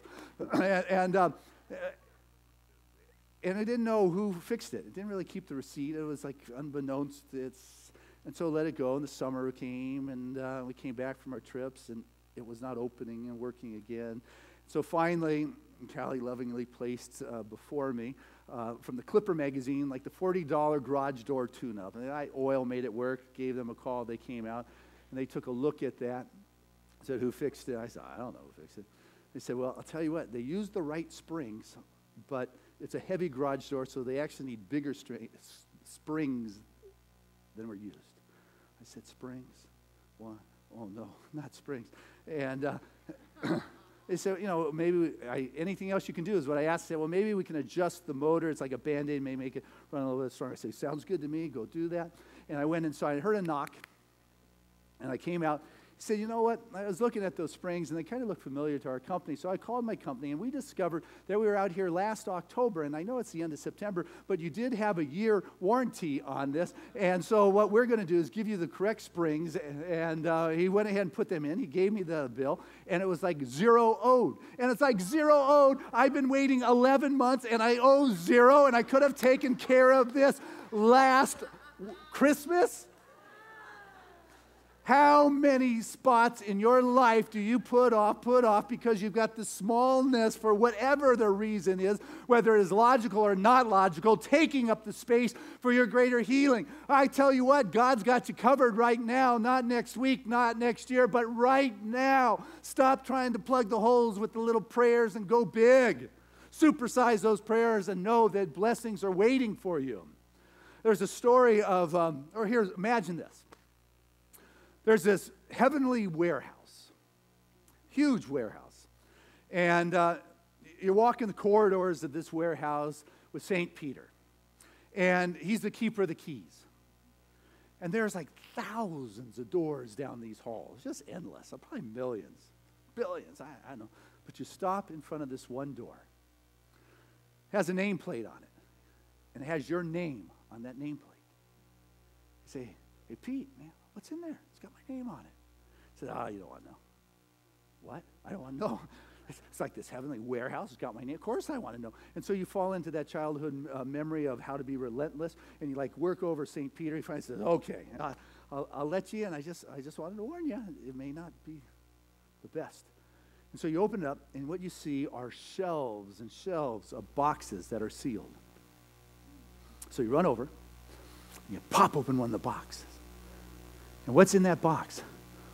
And I didn't know who fixed it. It didn't really keep the receipt. It was like unbeknownst. And so let it go. And the summer came, and we came back from our trips, and it was not opening and working again. So finally, Callie lovingly placed before me from the Clipper magazine, like the $40 garage door tune-up. And oil made it work, gave them a call. They came out, and they took a look at that, said, who fixed it? I said, I don't know who fixed it. They said, well, I'll tell you what, they used the right springs, but it's a heavy garage door, so they actually need bigger springs than were used. I said, springs? What? Oh, no, not springs. And they said, maybe anything else you can do is what I asked. I said, well, maybe we can adjust the motor. It's like a Band-Aid, may make it run a little bit stronger. I said, sounds good to me. Go do that. And I went inside. I heard a knock, and I came out. He said, you know what? I was looking at those springs, and they kind of look familiar to our company. So I called my company, and we discovered that we were out here last October, and I know it's the end of September, but you did have a year warranty on this. And so what we're going to do is give you the correct springs. And he went ahead and put them in. He gave me the bill, and it was like zero owed. And it's like zero owed. I've been waiting 11 months, and I owe zero, and I could have taken care of this last Christmas. How many spots in your life do you put off because you've got the smallness for whatever the reason is, whether it is logical or not logical, taking up the space for your greater healing? I tell you what, God's got you covered right now, not next week, not next year, but right now. Stop trying to plug the holes with the little prayers and go big. Supersize those prayers and know that blessings are waiting for you. There's a story of, imagine this. There's this heavenly warehouse, huge warehouse. And you're walking the corridors of this warehouse with St. Peter. And he's the keeper of the keys. And there's like thousands of doors down these halls, just endless, probably millions, billions, I don't know. But you stop in front of this one door. It has a nameplate on it. And it has your name on that nameplate. You say, hey, Pete, man, what's in there? It's got my name on it. I said, you don't want to know. What? I don't want to know. It's like this heavenly warehouse. It's got my name. Of course I want to know. And so you fall into that childhood memory of how to be relentless, and you like work over St. Peter. He finally says, okay, I'll let you in. I just wanted to warn you. It may not be the best. And so you open it up, and what you see are shelves and shelves of boxes that are sealed. So you run over, and you pop open one of the boxes. And what's in that box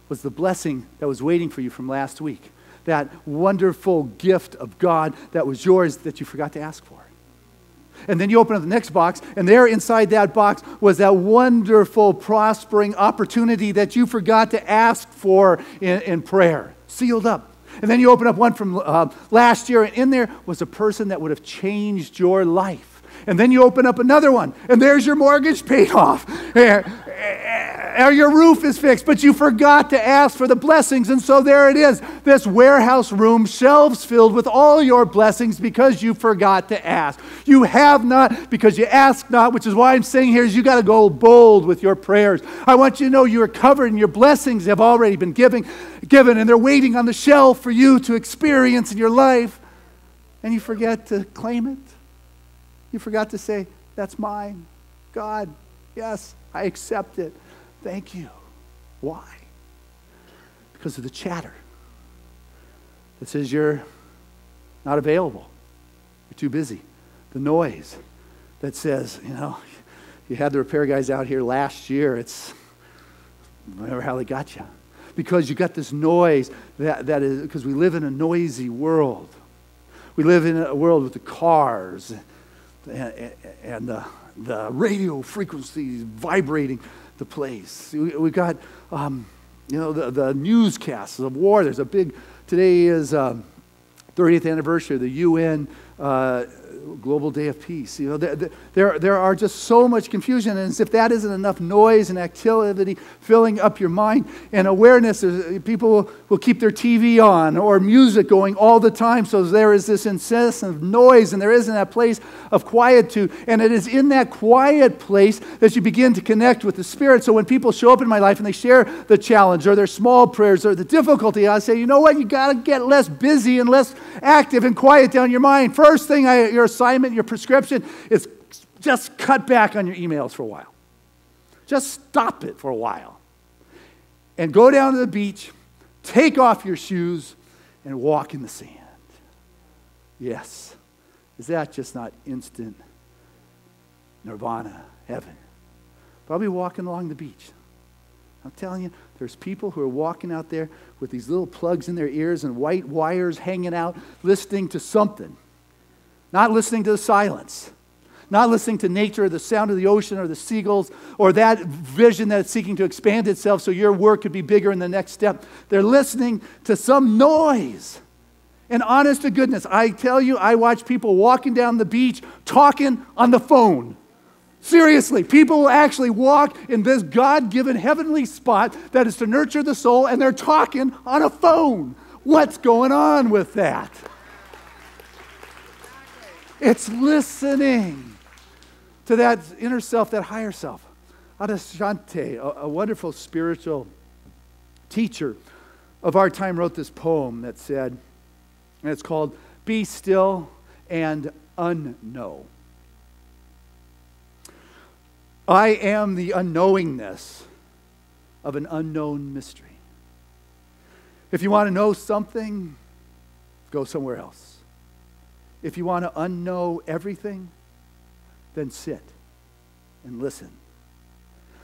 was the blessing that was waiting for you from last week. That wonderful gift of God that was yours that you forgot to ask for. And then you open up the next box, and there inside that box was that wonderful, prospering opportunity that you forgot to ask for in prayer, sealed up. And then you open up one from last year, and in there was a person that would have changed your life. And then you open up another one, and there's your mortgage paid off. Or your roof is fixed, but you forgot to ask for the blessings. And so there it is, this warehouse room, shelves filled with all your blessings because you forgot to ask. You have not because you ask not, which is why I'm saying here is you got to go bold with your prayers. I want you to know you are covered and your blessings have already been given, and they're waiting on the shelf for you to experience in your life. And you forget to claim it. You forgot to say, that's mine. God, yes, I accept it. Thank you. Why? Because of the chatter that says you're not available. You're too busy. The noise that says, you had the repair guys out here last year. It's whatever how they got you. Because you got this noise that is, because we live in a noisy world. We live in a world with the cars and the radio frequencies vibrating the place. We've got, the newscasts of war. There's a big Today is 30th anniversary of the UN Global Day of Peace. You know, there are just so much confusion, and as if that isn't enough noise and activity filling up your mind and awareness, people will keep their TV on or music going all the time, so there is this incessant noise, and there isn't that place of quietude, and it is in that quiet place that you begin to connect with the Spirit. So when people show up in my life and they share the challenge or their small prayers or the difficulty, I say, you know what, you got to get less busy and less active and quiet down your mind. First thing, your assignment, your prescription is just cut back on your emails for a while. Just stop it for a while. And go down to the beach, take off your shoes, and walk in the sand. Yes. Is that just not instant nirvana, heaven? Probably walking along the beach. I'm telling you, there's people who are walking out there with these little plugs in their ears and white wires hanging out, listening to something. Not listening to the silence. Not listening to nature or the sound of the ocean or the seagulls or that vision that's seeking to expand itself so your work could be bigger in the next step. They're listening to some noise. And honest to goodness, I tell you, I watch people walking down the beach talking on the phone. Seriously, people will actually walk in this God-given heavenly spot that is to nurture the soul, and they're talking on a phone. What's going on with that? It's listening to that inner self, that higher self. Adashante, a wonderful spiritual teacher of our time, wrote this poem that said, and it's called, "Be Still and Unknow." I am the unknowingness of an unknown mystery. If you want to know something, go somewhere else. If you want to unknow everything, then sit and listen.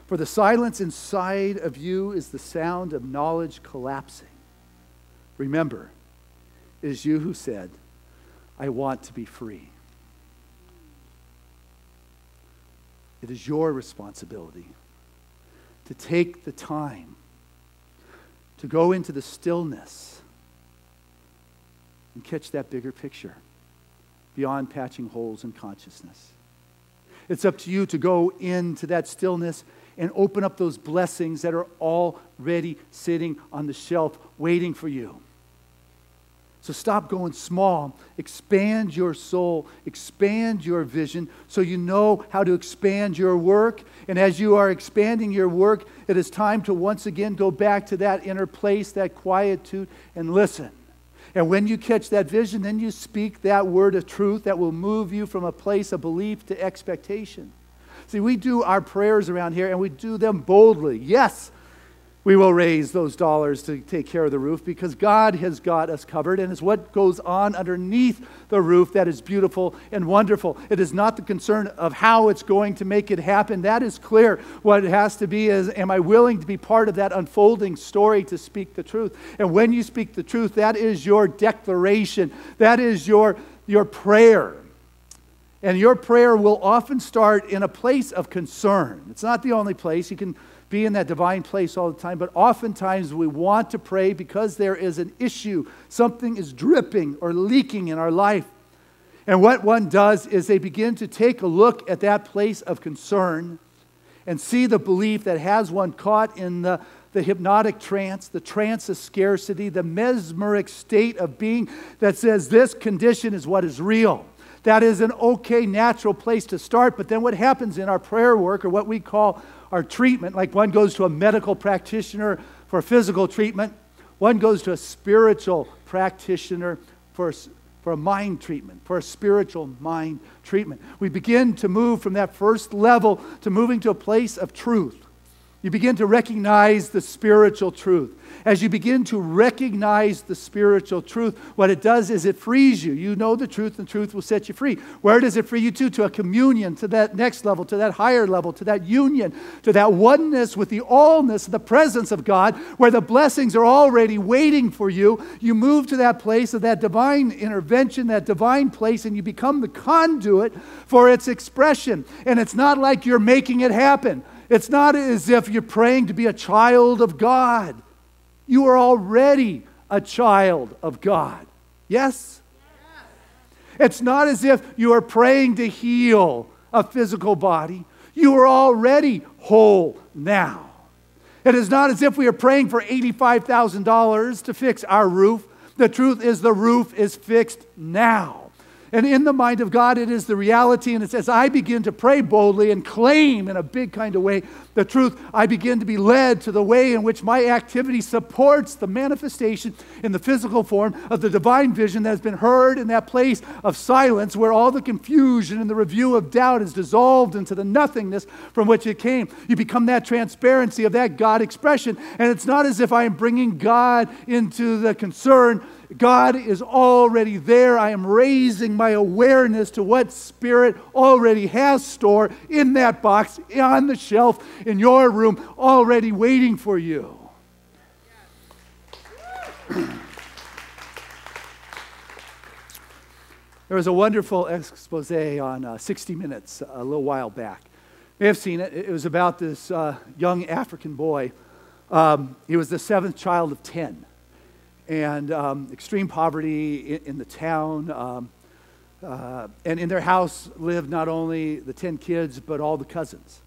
For the silence inside of you is the sound of knowledge collapsing. Remember, it is you who said, "I want to be free." It is your responsibility to take the time to go into the stillness and catch that bigger picture beyond patching holes in consciousness. It's up to you to go into that stillness and open up those blessings that are already sitting on the shelf waiting for you. So stop going small. Expand your soul. Expand your vision so you know how to expand your work. And as you are expanding your work, it is time to once again go back to that inner place, that quietude, and listen. And when you catch that vision, then you speak that word of truth that will move you from a place of belief to expectation. See, we do our prayers around here, and we do them boldly. Yes, we will raise those dollars to take care of the roof because God has got us covered, and it's what goes on underneath the roof that is beautiful and wonderful. It is not the concern of how it's going to make it happen. That is clear. What it has to be is, am I willing to be part of that unfolding story to speak the truth? And when you speak the truth, that is your declaration. That is your prayer. And your prayer will often start in a place of concern. It's not the only place. You can be in that divine place all the time, but oftentimes we want to pray because there is an issue. Something is dripping or leaking in our life. And what one does is they begin to take a look at that place of concern and see the belief that has one caught in the hypnotic trance, the trance of scarcity, the mesmeric state of being that says this condition is what is real. That is an okay, natural place to start. But then what happens in our prayer work, or what we call our treatment, like one goes to a medical practitioner for physical treatment, one goes to a spiritual practitioner for a mind treatment, for a spiritual mind treatment. We begin to move from that first level to moving to a place of truth. You begin to recognize the spiritual truth. As you begin to recognize the spiritual truth, what it does is it frees you. You know the truth, and truth will set you free. Where does it free you to? To a communion, to that next level, to that higher level, to that union, to that oneness with the allness, the presence of God, where the blessings are already waiting for you. You move to that place of that divine intervention, that divine place, and you become the conduit for its expression. And it's not like you're making it happen. It's not as if you're praying to be a child of God. You are already a child of God. Yes? It's not as if you are praying to heal a physical body. You are already whole now. It is not as if we are praying for $85,000 to fix our roof. The truth is the roof is fixed now. And in the mind of God, it is the reality. And it says, I begin to pray boldly and claim in a big kind of way the truth. I begin to be led to the way in which my activity supports the manifestation in the physical form of the divine vision that has been heard in that place of silence where all the confusion and the review of doubt is dissolved into the nothingness from which it came. You become that transparency of that God expression. And it's not as if I am bringing God into the concern. God is already there. I am raising my awareness to what Spirit already has stored in that box, on the shelf, in your room, already waiting for you. There was a wonderful expose on 60 Minutes a little while back. You may have seen it. It was about this young African boy. He was the seventh child of 10. And extreme poverty in the town. And in their house lived not only the 10 kids, but all the cousins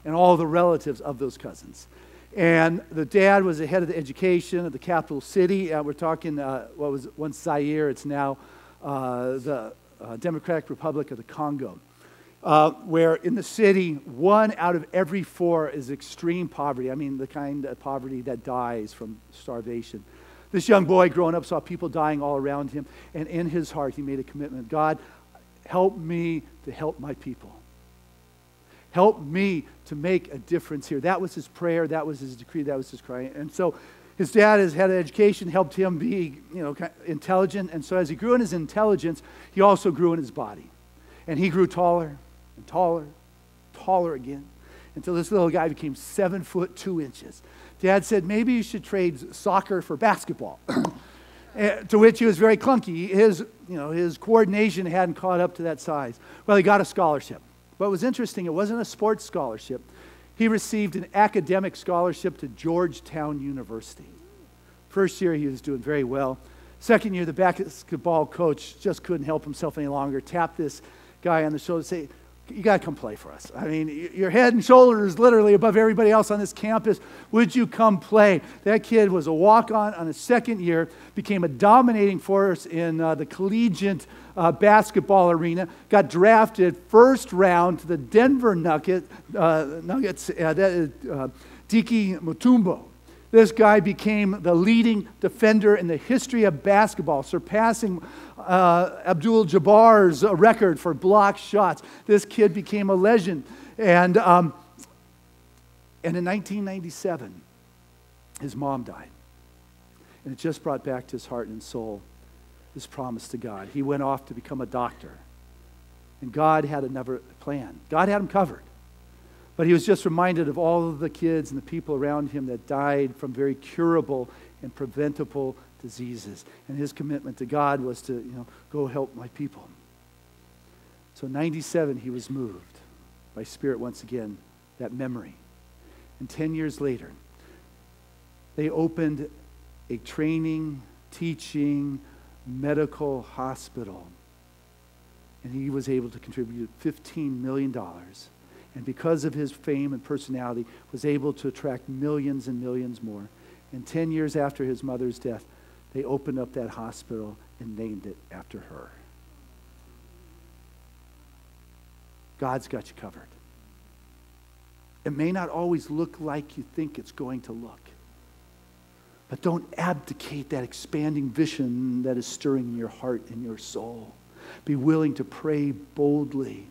and all the relatives of those cousins. And the dad was the head of the education of the capital city. We're talking what was once Zaire. It's now the Democratic Republic of the Congo. Where in the city, 1 out of every 4 is extreme poverty. I mean, the kind of poverty that dies from starvation. This young boy growing up saw people dying all around him, and in his heart he made a commitment. God, help me to help my people. Help me to make a difference here. That was his prayer, that was his decree, that was his cry. And so his dad, as head of education, helped him be intelligent. And so as he grew in his intelligence, he also grew in his body. And he grew taller and taller, taller again, until this little guy became 7 foot 2 inches. Dad said, maybe you should trade soccer for basketball. To which he was very clunky. His coordination hadn't caught up to that size. Well, he got a scholarship. What was interesting, it wasn't a sports scholarship. He received an academic scholarship to Georgetown University. First year, he was doing very well. Second year, the basketball coach just couldn't help himself any longer, tapped this guy on the shoulder and say, you got to come play for us. I mean, your head and shoulders literally above everybody else on this campus. Would you come play? That kid was a walk-on his second year, became a dominating force in the collegiate basketball arena, got drafted first round to the Denver Nuggets, Dike Mutombo. This guy became the leading defender in the history of basketball, surpassing Abdul-Jabbar's record for block shots. This kid became a legend. And in 1997, his mom died. And it just brought back to his heart and soul this promise to God. He went off to become a doctor. And God had another plan. God had him covered. But he was just reminded of all of the kids and the people around him that died from very curable and preventable diseases. And his commitment to God was to, go help my people. So in 97, he was moved by Spirit once again, that memory. And 10 years later, they opened a training, teaching, medical hospital. And he was able to contribute $15 million. And because of his fame and personality, was able to attract millions and millions more. And 10 years after his mother's death, they opened up that hospital and named it after her. God's got you covered. It may not always look like you think it's going to look. But don't abdicate that expanding vision that is stirring in your heart and your soul. Be willing to pray boldly.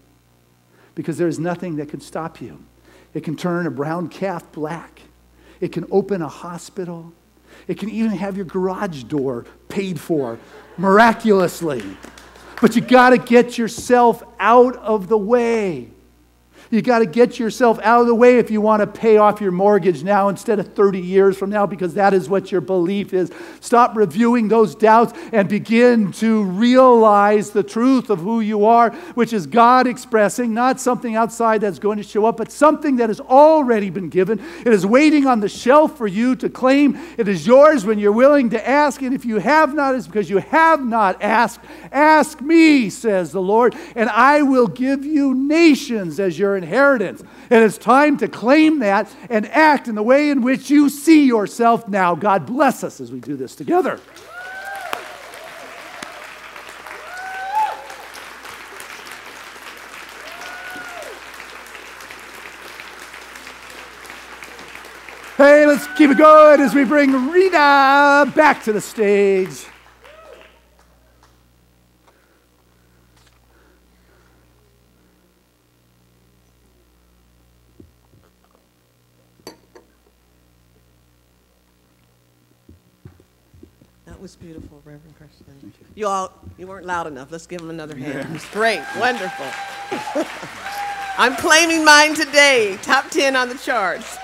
Because there's nothing that can stop you. It can turn a brown calf black. It can open a hospital. It can even have your garage door paid for miraculously. But you got to get yourself out of the way. You got to get yourself out of the way if you want to pay off your mortgage now instead of 30 years from now, because that is what your belief is. Stop reviewing those doubts and begin to realize the truth of who you are, which is God expressing, not something outside that's going to show up, but something that has already been given. It is waiting on the shelf for you to claim. It is yours when you're willing to ask, and if you have not, it's because you have not asked. Ask me, says the Lord, and I will give you nations as your inheritance. And it's time to claim that and act in the way in which you see yourself now. God bless us as we do this together. Hey, let's keep it going as we bring Rita back to the stage. That was beautiful, Reverend Christian. You weren't loud enough. Let's give him another hand. It's great, wonderful. I'm claiming mine today. Top 10 on the charts.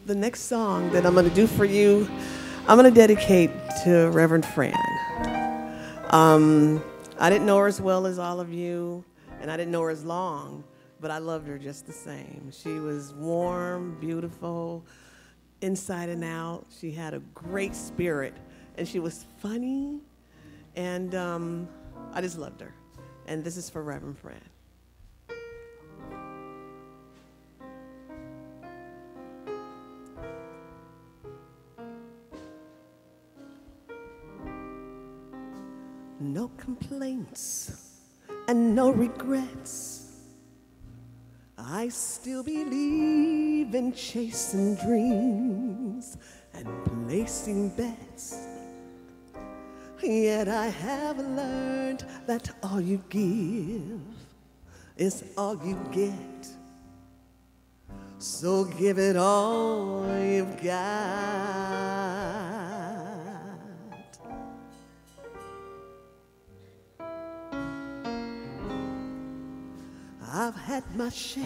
The next song that I'm going to do for you, I'm going to dedicate to Reverend Fran. I didn't know her as well as all of you, and I didn't know her as long, but I loved her just the same. She was warm, beautiful, inside and out. She had a great spirit, and she was funny, and I just loved her. And this is for Reverend Fran. No complaints and no regrets. I still believe in chasing dreams and placing bets. Yet I have learned that all you give is all you get. So give it all you've got. I've had my share,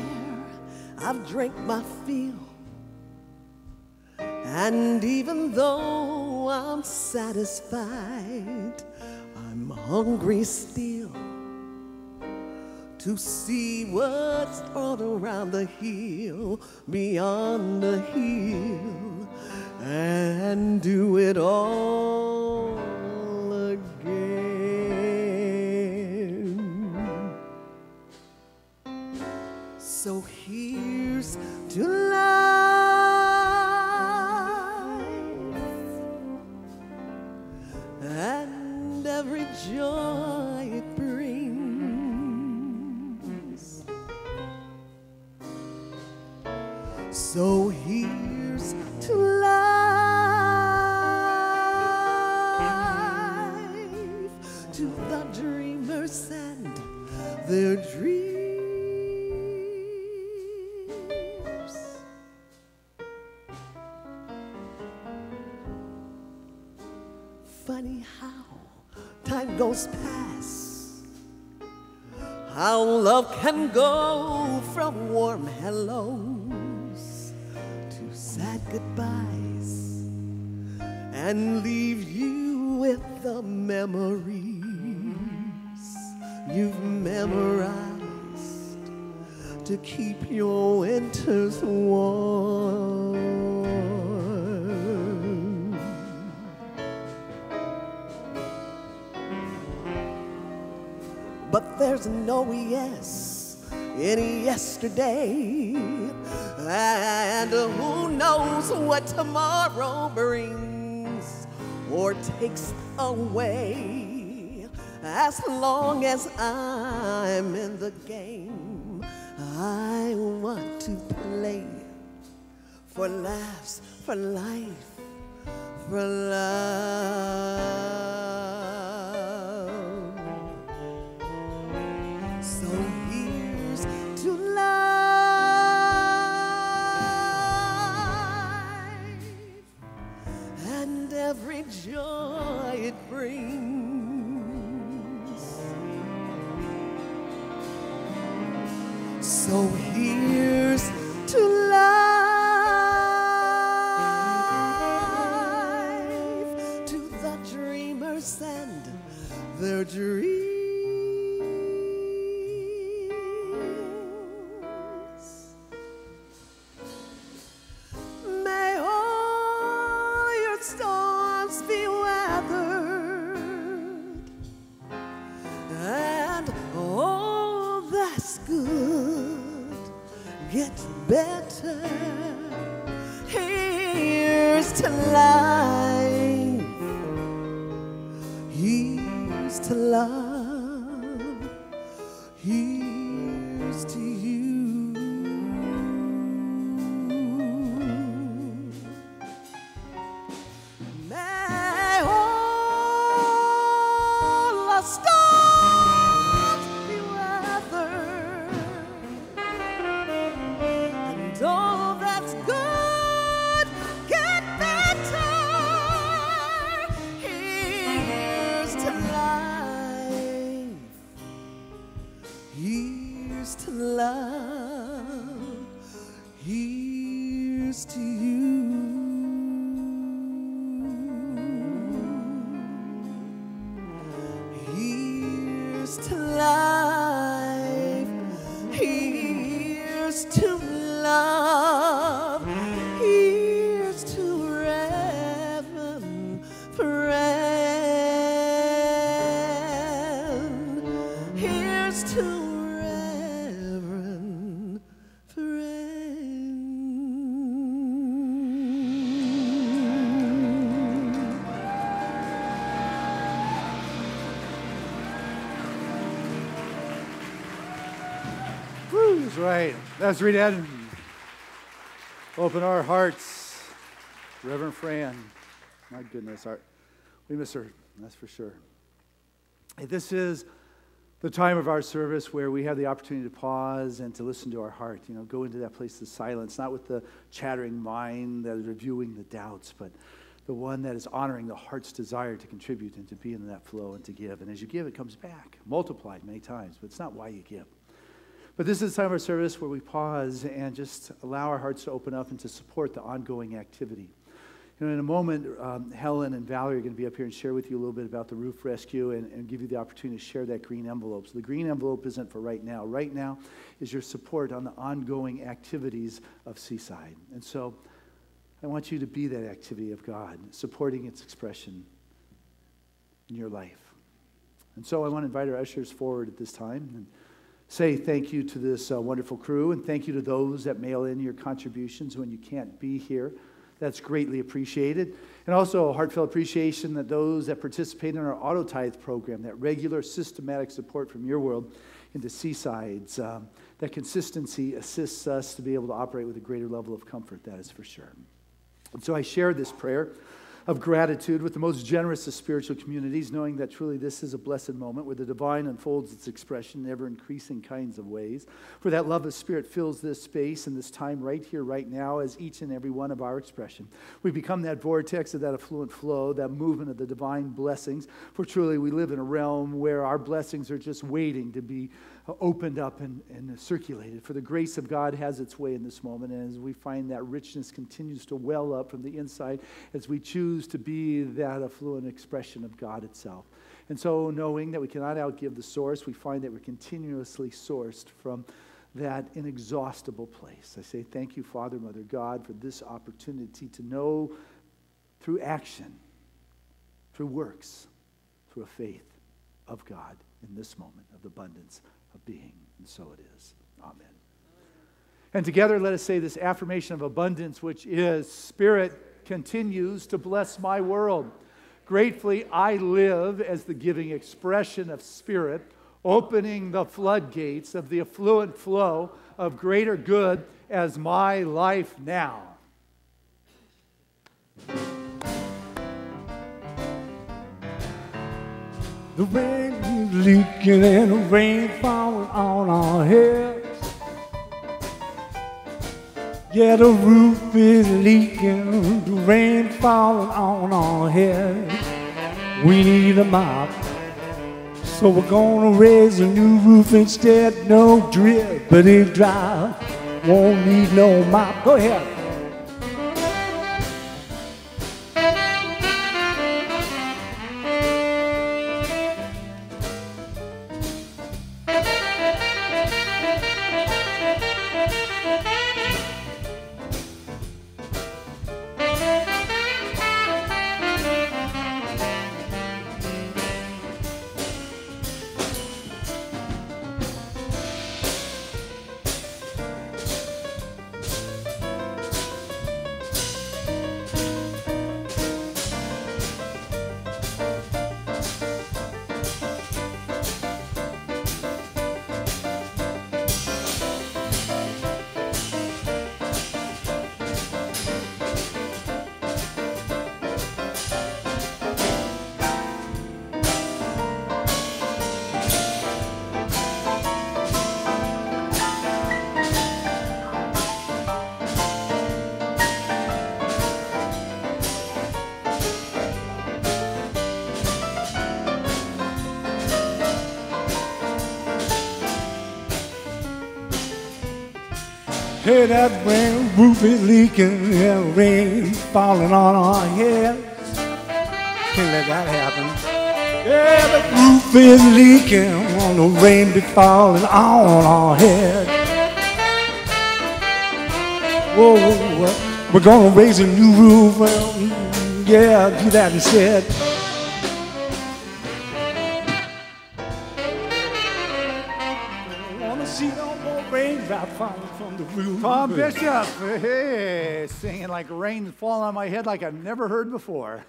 I've drank my fill, and even though I'm satisfied, I'm hungry still to see what's all around the hill, beyond the hill, and do it all again. So here's to life and every joy it brings. So here's to life, to the dreamers and their dreams. Funny how time goes past, how love can go from warm hellos to sad goodbyes and leave you with the memories you've memorized to keep your winters warm. But there's no yes in yesterday, and who knows what tomorrow brings or takes away. As long as I'm in the game, I want to play for laughs, for life, for love. So here's to life and every joy it brings. So here's to life, to the dreamers and their dreams. May all your storms be weathered, and all that's good get better. Here's to life, here's to love, here's to you. May all the storms be weathered, and all that's good get better. Here's to life, here's to love, here's to you. Here's to life, here's to love, here's to Reverend friend, here's to Reverend friend. Woo, that's right. Let's read that. Open our hearts. Reverend Fran. My goodness, we miss her, that's for sure. Hey, this is the time of our service where we have the opportunity to pause and to listen to our heart. You know, go into that place of silence, not with the chattering mind that is reviewing the doubts, but the one that is honoring the heart's desire to contribute and to be in that flow and to give. And as you give, it comes back, multiplied many times, but it's not why you give. But this is the time of our service where we pause and just allow our hearts to open up and to support the ongoing activity. You know, in a moment, Helen and Valerie are going to be up here and share with you a little bit about the roof rescue and give you the opportunity to share that green envelope. So the green envelope isn't for right now. Right now is your support on the ongoing activities of Seaside. And so I want you to be that activity of God, supporting its expression in your life. And so I want to invite our ushers forward at this time and say thank you to this wonderful crew, and thank you to those that mail in your contributions when you can't be here. That's greatly appreciated. And also a heartfelt appreciation that those that participate in our auto tithe program, that regular systematic support from your world into Seaside's, that consistency assists us to be able to operate with a greater level of comfort, that is for sure. And so I share this prayer of gratitude with the most generous of spiritual communities, knowing that truly this is a blessed moment where the divine unfolds its expression in ever-increasing kinds of ways. For that love of Spirit fills this space and this time right here, right now, as each and every one of our expression. We become that vortex of that affluent flow, that movement of the divine blessings. For truly we live in a realm where our blessings are just waiting to be opened up and circulated. For the grace of God has its way in this moment, and as we find that richness continues to well up from the inside, as we choose to be that affluent expression of God itself. And so knowing that we cannot outgive the source, we find that we're continuously sourced from that inexhaustible place. I say thank you, Father, Mother, God, for this opportunity to know through action, through works, through a faith of God in this moment of abundance of being. And so it is. Amen. And together let us say this affirmation of abundance, which is, Spirit continues to bless my world. Gratefully, I live as the giving expression of Spirit, opening the floodgates of the affluent flow of greater good as my life now. The rain is leaking and the rain falling on our heads. Yeah, the roof is leaking, the rain falling on our heads. We need a mop, So we're gonna raise a new roof instead. No drip, but it's dry. Won't need no mop. Go ahead. Hey, that rain roof is leaking and rain falling on our heads. Can't let that happen. Yeah, the roof is leaking and the rain be falling on our heads. Whoa, we're gonna raise a new roof. Well, yeah, do that instead. Tom Bishop, hey, singing like rain falling on my head like I've never heard before.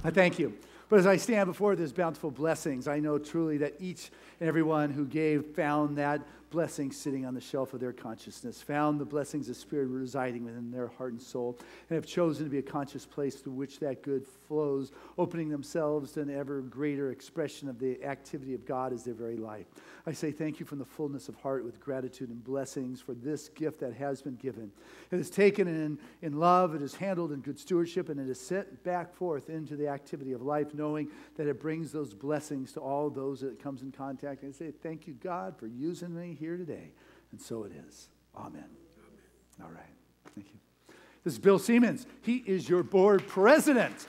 I thank you. But as I stand before this bountiful blessings, I know truly that each and everyone who gave found that blessing sitting on the shelf of their consciousness, found the blessings of Spirit residing within their heart and soul, and have chosen to be a conscious place through which that good flows, opening themselves to an ever greater expression of the activity of God as their very life. I say thank you from the fullness of heart with gratitude and blessings for this gift that has been given. It is taken in love, it is handled in good stewardship, and it is sent back forth into the activity of life, knowing that it brings those blessings to all those that it comes in contact. And I say thank you, God, for using me here today. And so it is. Amen. All right. Thank you. This is Bill Siemens. He is your board president.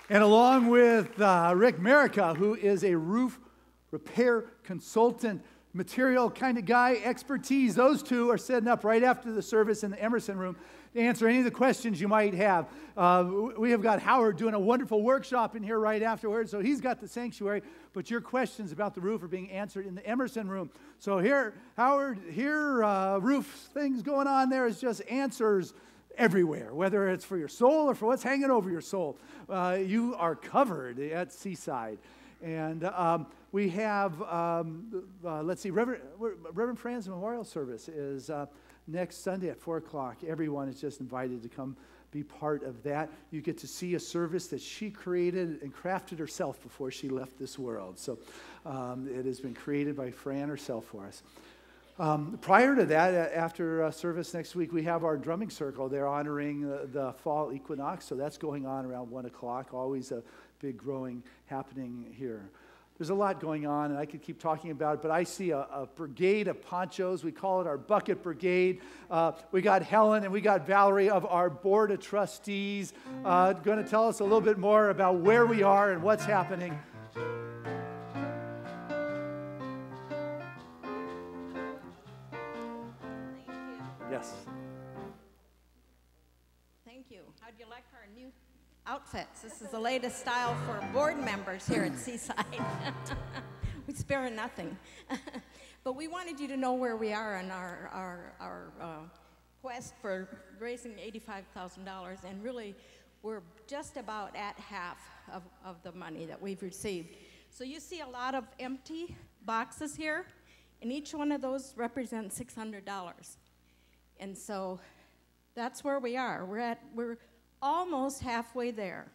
And along with Rick Merica, who is a roof repair consultant, material kind of guy, expertise. Those two are setting up right after the service in the Emerson room to answer any of the questions you might have. We have got Howard doing a wonderful workshop in here right afterwards, so he's got the sanctuary, but your questions about the roof are being answered in the Emerson room. So here, Howard, roof things going on there is just answers everywhere, whether it's for your soul or for what's hanging over your soul. You are covered at Seaside. And we have, let's see, Reverend Fran's memorial service is next Sunday at 4 o'clock. Everyone is just invited to come be part of that. You get to see a service that she created and crafted herself before she left this world. So it has been created by Fran herself for us. Prior to that, after service next week, we have our drumming circle. They're honoring the fall equinox, so that's going on around 1 o'clock. Always a big growing happening here. There's a lot going on, and I could keep talking about it, but I see a brigade of ponchos. We call it our bucket brigade. We got Helen and we got Valerie of our board of trustees going to tell us a little bit more about where we are and what's happening. Yes. Thank you. How'd you like our new outfits? This is the latest style for board members here at Seaside. We spare nothing. But we wanted you to know where we are in our quest for raising $85,000, and really we're just about at half of the money that we've received. So you see a lot of empty boxes here, and each one of those represents $600. And so that's where we are. We're almost halfway there.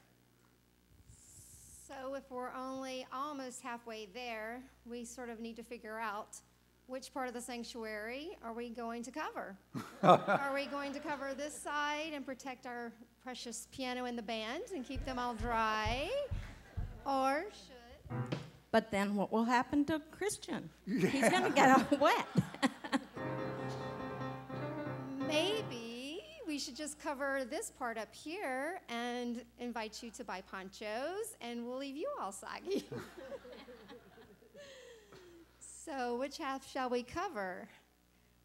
So if we're only almost halfway there, we sort of need to figure out which part of the sanctuary are we going to cover? Are we going to cover this side and protect our precious piano and the band and keep them all dry? Or should But then what will happen to Christian? Yeah. He's going to get all wet. Maybe we should just cover this part up here and invite you to buy ponchos, and we'll leave you all soggy. So which half shall we cover?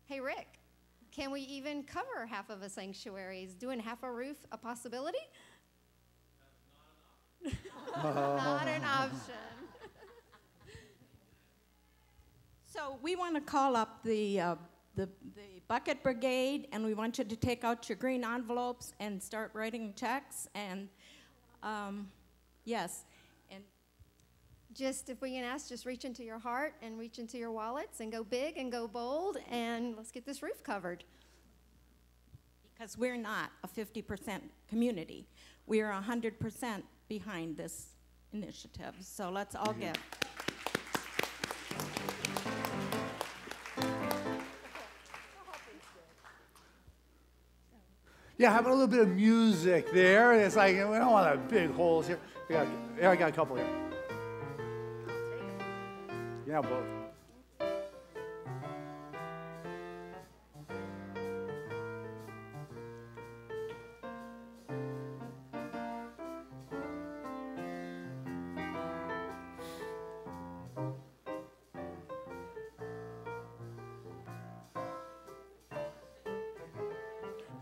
Hey, Rick, can we even cover half of a sanctuary? Is doing half a roof a possibility? Not an option. So we want to call up the bucket brigade, and we want you to take out your green envelopes and start writing checks. And yes, and just if we can ask, just reach into your heart and reach into your wallets and go big and go bold, and let's get this roof covered. Because we're not a 50% community, we are 100% behind this initiative. So let's all give. Yeah, having a little bit of music there. It's like, we don't want to big holes here. I got a couple here. Yeah, both.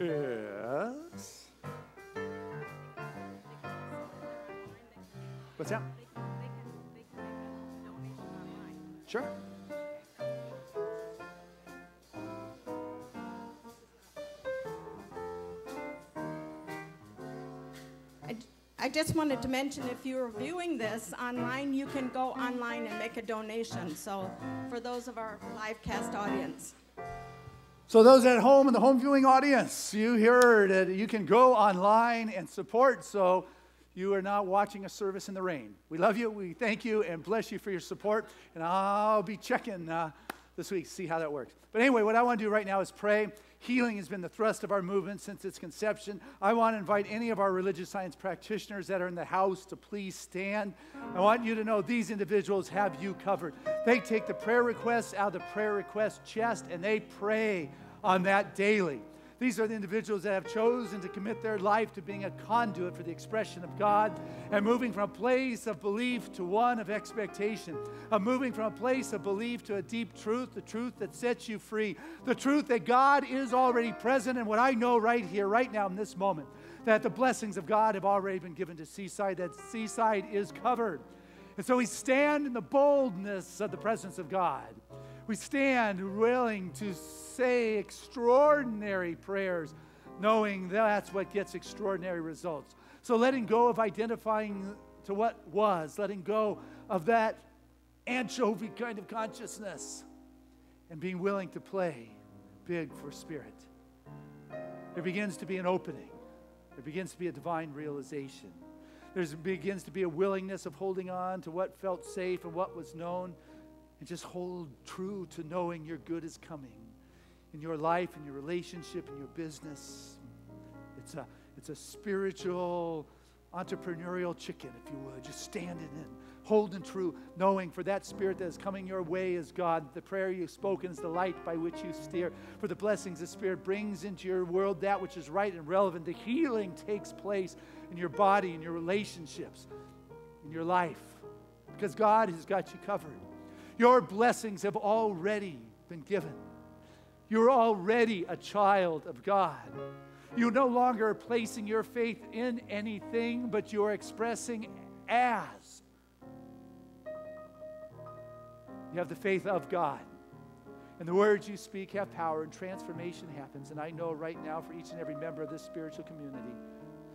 Yes. What's that? Sure. I just wanted to mention, if you're viewing this online, you can go online and make a donation. So for those of our live cast audience. So those at home in the home viewing audience, you heard that you can go online and support, so you are not watching a service in the rain. We love you, we thank you, and bless you for your support. And I'll be checking this week to see how that works. But anyway, what I want to do right now is pray. Healing has been the thrust of our movement since its conception. I want to invite any of our religious science practitioners that are in the house to please stand. I want you to know these individuals have you covered. They take the prayer requests out of the prayer request chest and they pray on that daily. These are the individuals that have chosen to commit their life to being a conduit for the expression of God and moving from a place of belief to one of expectation, of moving from a place of belief to a deep truth, the truth that sets you free, the truth that God is already present. And what I know right here, right now in this moment, that the blessings of God have already been given to Seaside, that Seaside is covered. And so we stand in the boldness of the presence of God. We stand willing to say extraordinary prayers, knowing that's what gets extraordinary results. So letting go of identifying to what was, letting go of that anchovy kind of consciousness, and being willing to play big for Spirit. There begins to be an opening. There begins to be a divine realization. There begins to be a willingness of holding on to what felt safe and what was known, and just hold true to knowing your good is coming in your life, in your relationship, in your business. It's a spiritual, entrepreneurial chicken, if you would. Just standing in, holding true, knowing for that Spirit that is coming your way is God. The prayer you've spoken is the light by which you steer. For the blessings the Spirit brings into your world, that which is right and relevant. The healing takes place in your body, in your relationships, in your life. Because God has got you covered. Your blessings have already been given. You're already a child of God. You no longer are placing your faith in anything, but you're expressing as. You have the faith of God. And the words you speak have power, and transformation happens. And I know right now for each and every member of this spiritual community,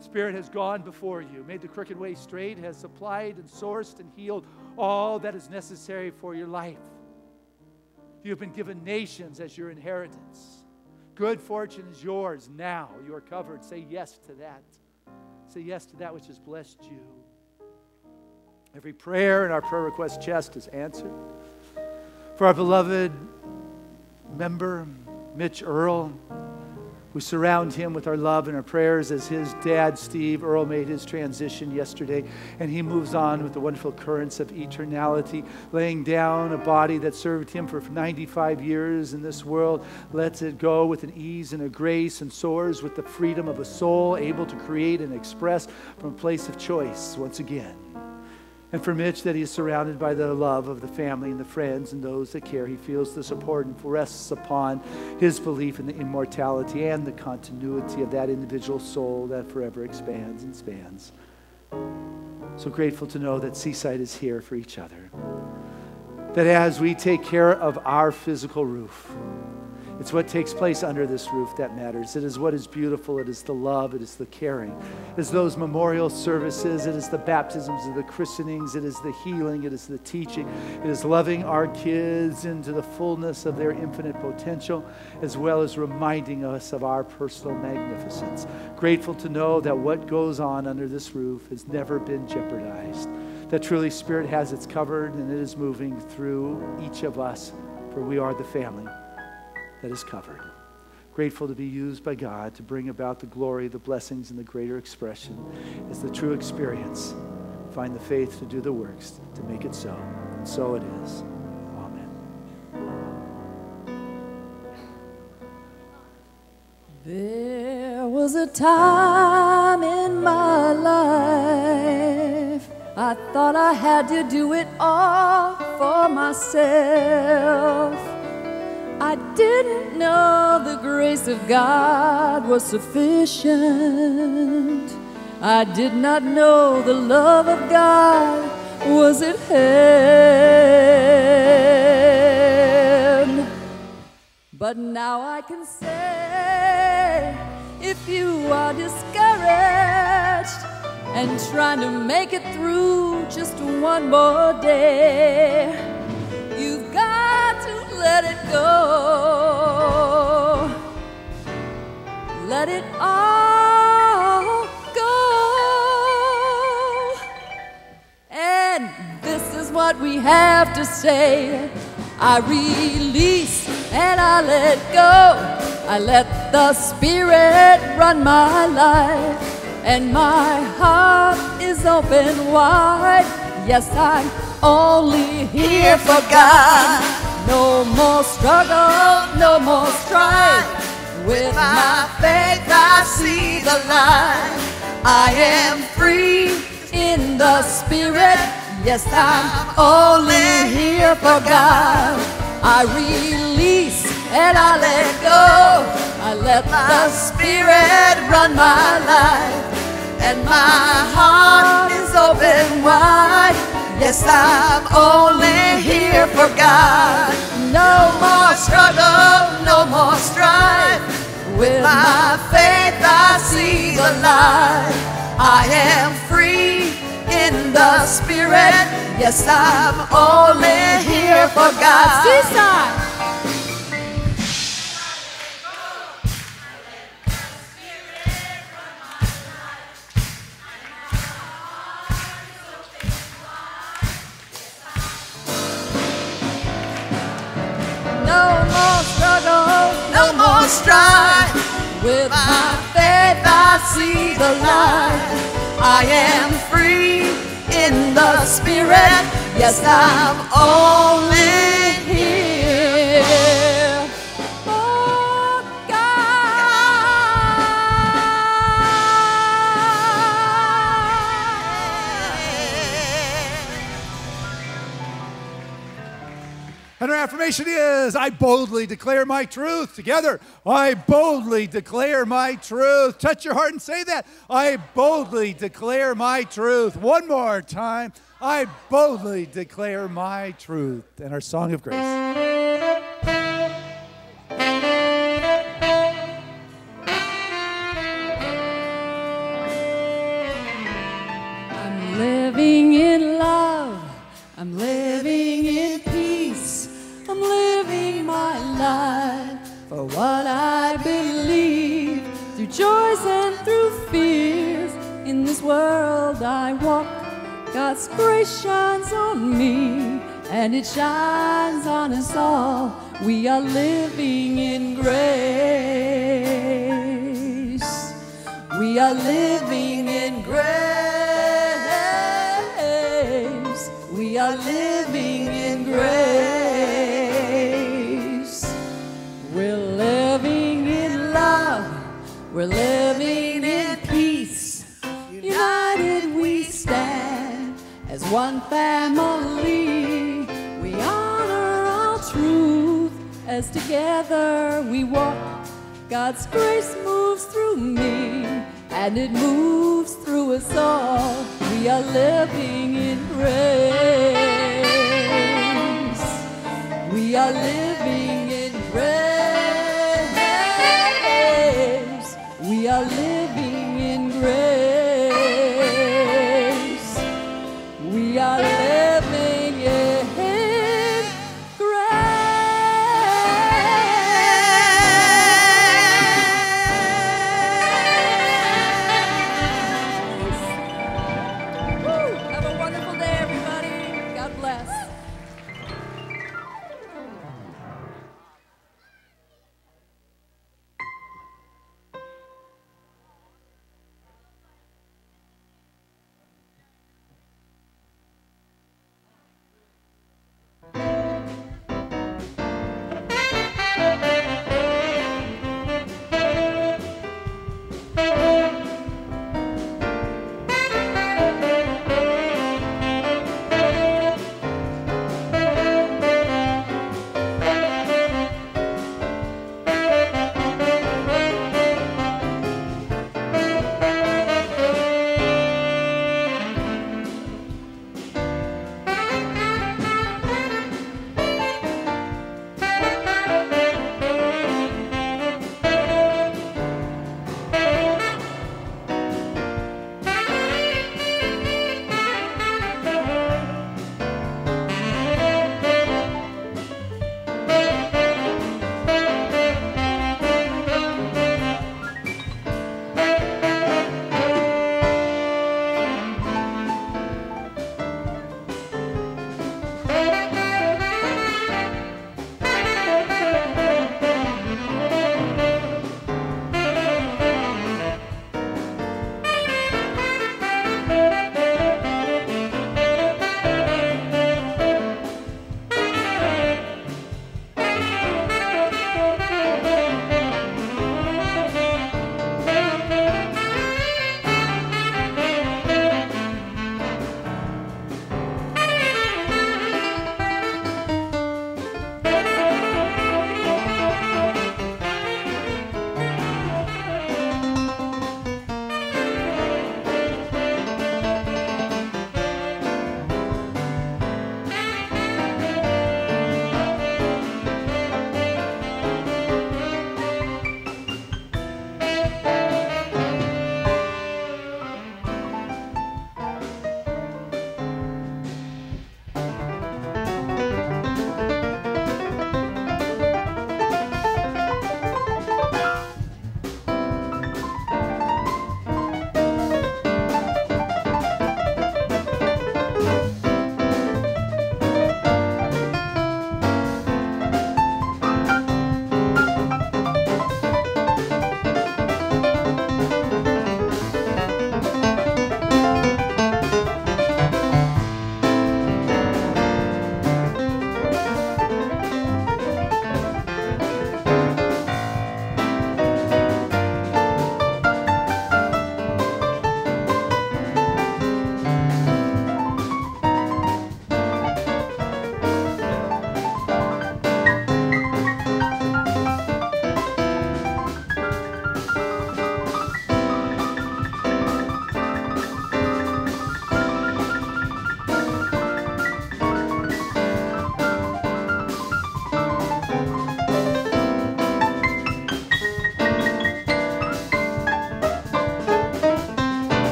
Spirit has gone before you, made the crooked way straight, has supplied and sourced and healed all that is necessary for your life. You have been given nations as your inheritance. Good fortune is yours now. You are covered. Say yes to that. Say yes to that which has blessed you. Every prayer in our prayer request chest is answered. For our beloved member, Mitch Earl, We surround him with our love and our prayers as his dad, Steve Earl, made his transition yesterday, and he moves on with the wonderful currents of eternality, laying down a body that served him for 95 years in this world, lets it go with an ease and a grace, and soars with the freedom of a soul able to create and express from a place of choice once again. And for Mitch, that he is surrounded by the love of the family and the friends and those that care. He feels the support and rests upon his belief in the immortality and the continuity of that individual soul that forever expands and spans. So grateful to know that Seaside is here for each other. That as we take care of our physical roof, it's what takes place under this roof that matters. It is what is beautiful. It is the love. It is the caring. It is those memorial services. It is the baptisms and the christenings. It is the healing. It is the teaching. It is loving our kids into the fullness of their infinite potential, as well as reminding us of our personal magnificence. Grateful to know that what goes on under this roof has never been jeopardized. That truly Spirit has its covered, and it is moving through each of us, for we are the family that is covered. Grateful to be used by God to bring about the glory, the blessings, and the greater expression as the true experience. Find the faith to do the works to make it so. And so it is. Amen. There was a time in my life I thought I had to do it all for myself. I didn't know the grace of God was sufficient. I did not know the love of God was at hand. But now I can say, if you are discouraged and trying to make it through just one more day, you've got to let it go. Let it all go. And this is what we have to say. I release and I let go. I let the Spirit run my life, and my heart is open wide. Yes, I'm only here for God. No more struggle, no more strife. With my faith I see the light. I am free in the Spirit. Yes, I'm only here for God. I release and I let go. I let the Spirit run my life, and my heart is open wide. Yes, I'm only here for God. No more struggle, no more strife. With my faith I see the light. I am free in the Spirit. Yes, I'm only here for God. Seaside. No more struggle, no more strife. With my faith I see the light. I am free in the Spirit. Yes, I'm only here for And our affirmation is, I boldly declare my truth. Together, I boldly declare my truth. Touch your heart and say that. I boldly declare my truth. One more time. I boldly declare my truth. And our song of grace. I'm living in love. I'm living in peace. I'm living my life for what I believe. Through joys and through fears, in this world I walk. God's grace shines on me, and it shines on us all. We are living in grace. We are living in grace. We are living in grace. We're living in love. We're living in peace. United we stand as one family. We honor all truth as together we walk. God's grace moves through me, and it moves through us all. We are living in grace. We are living in grace. We are living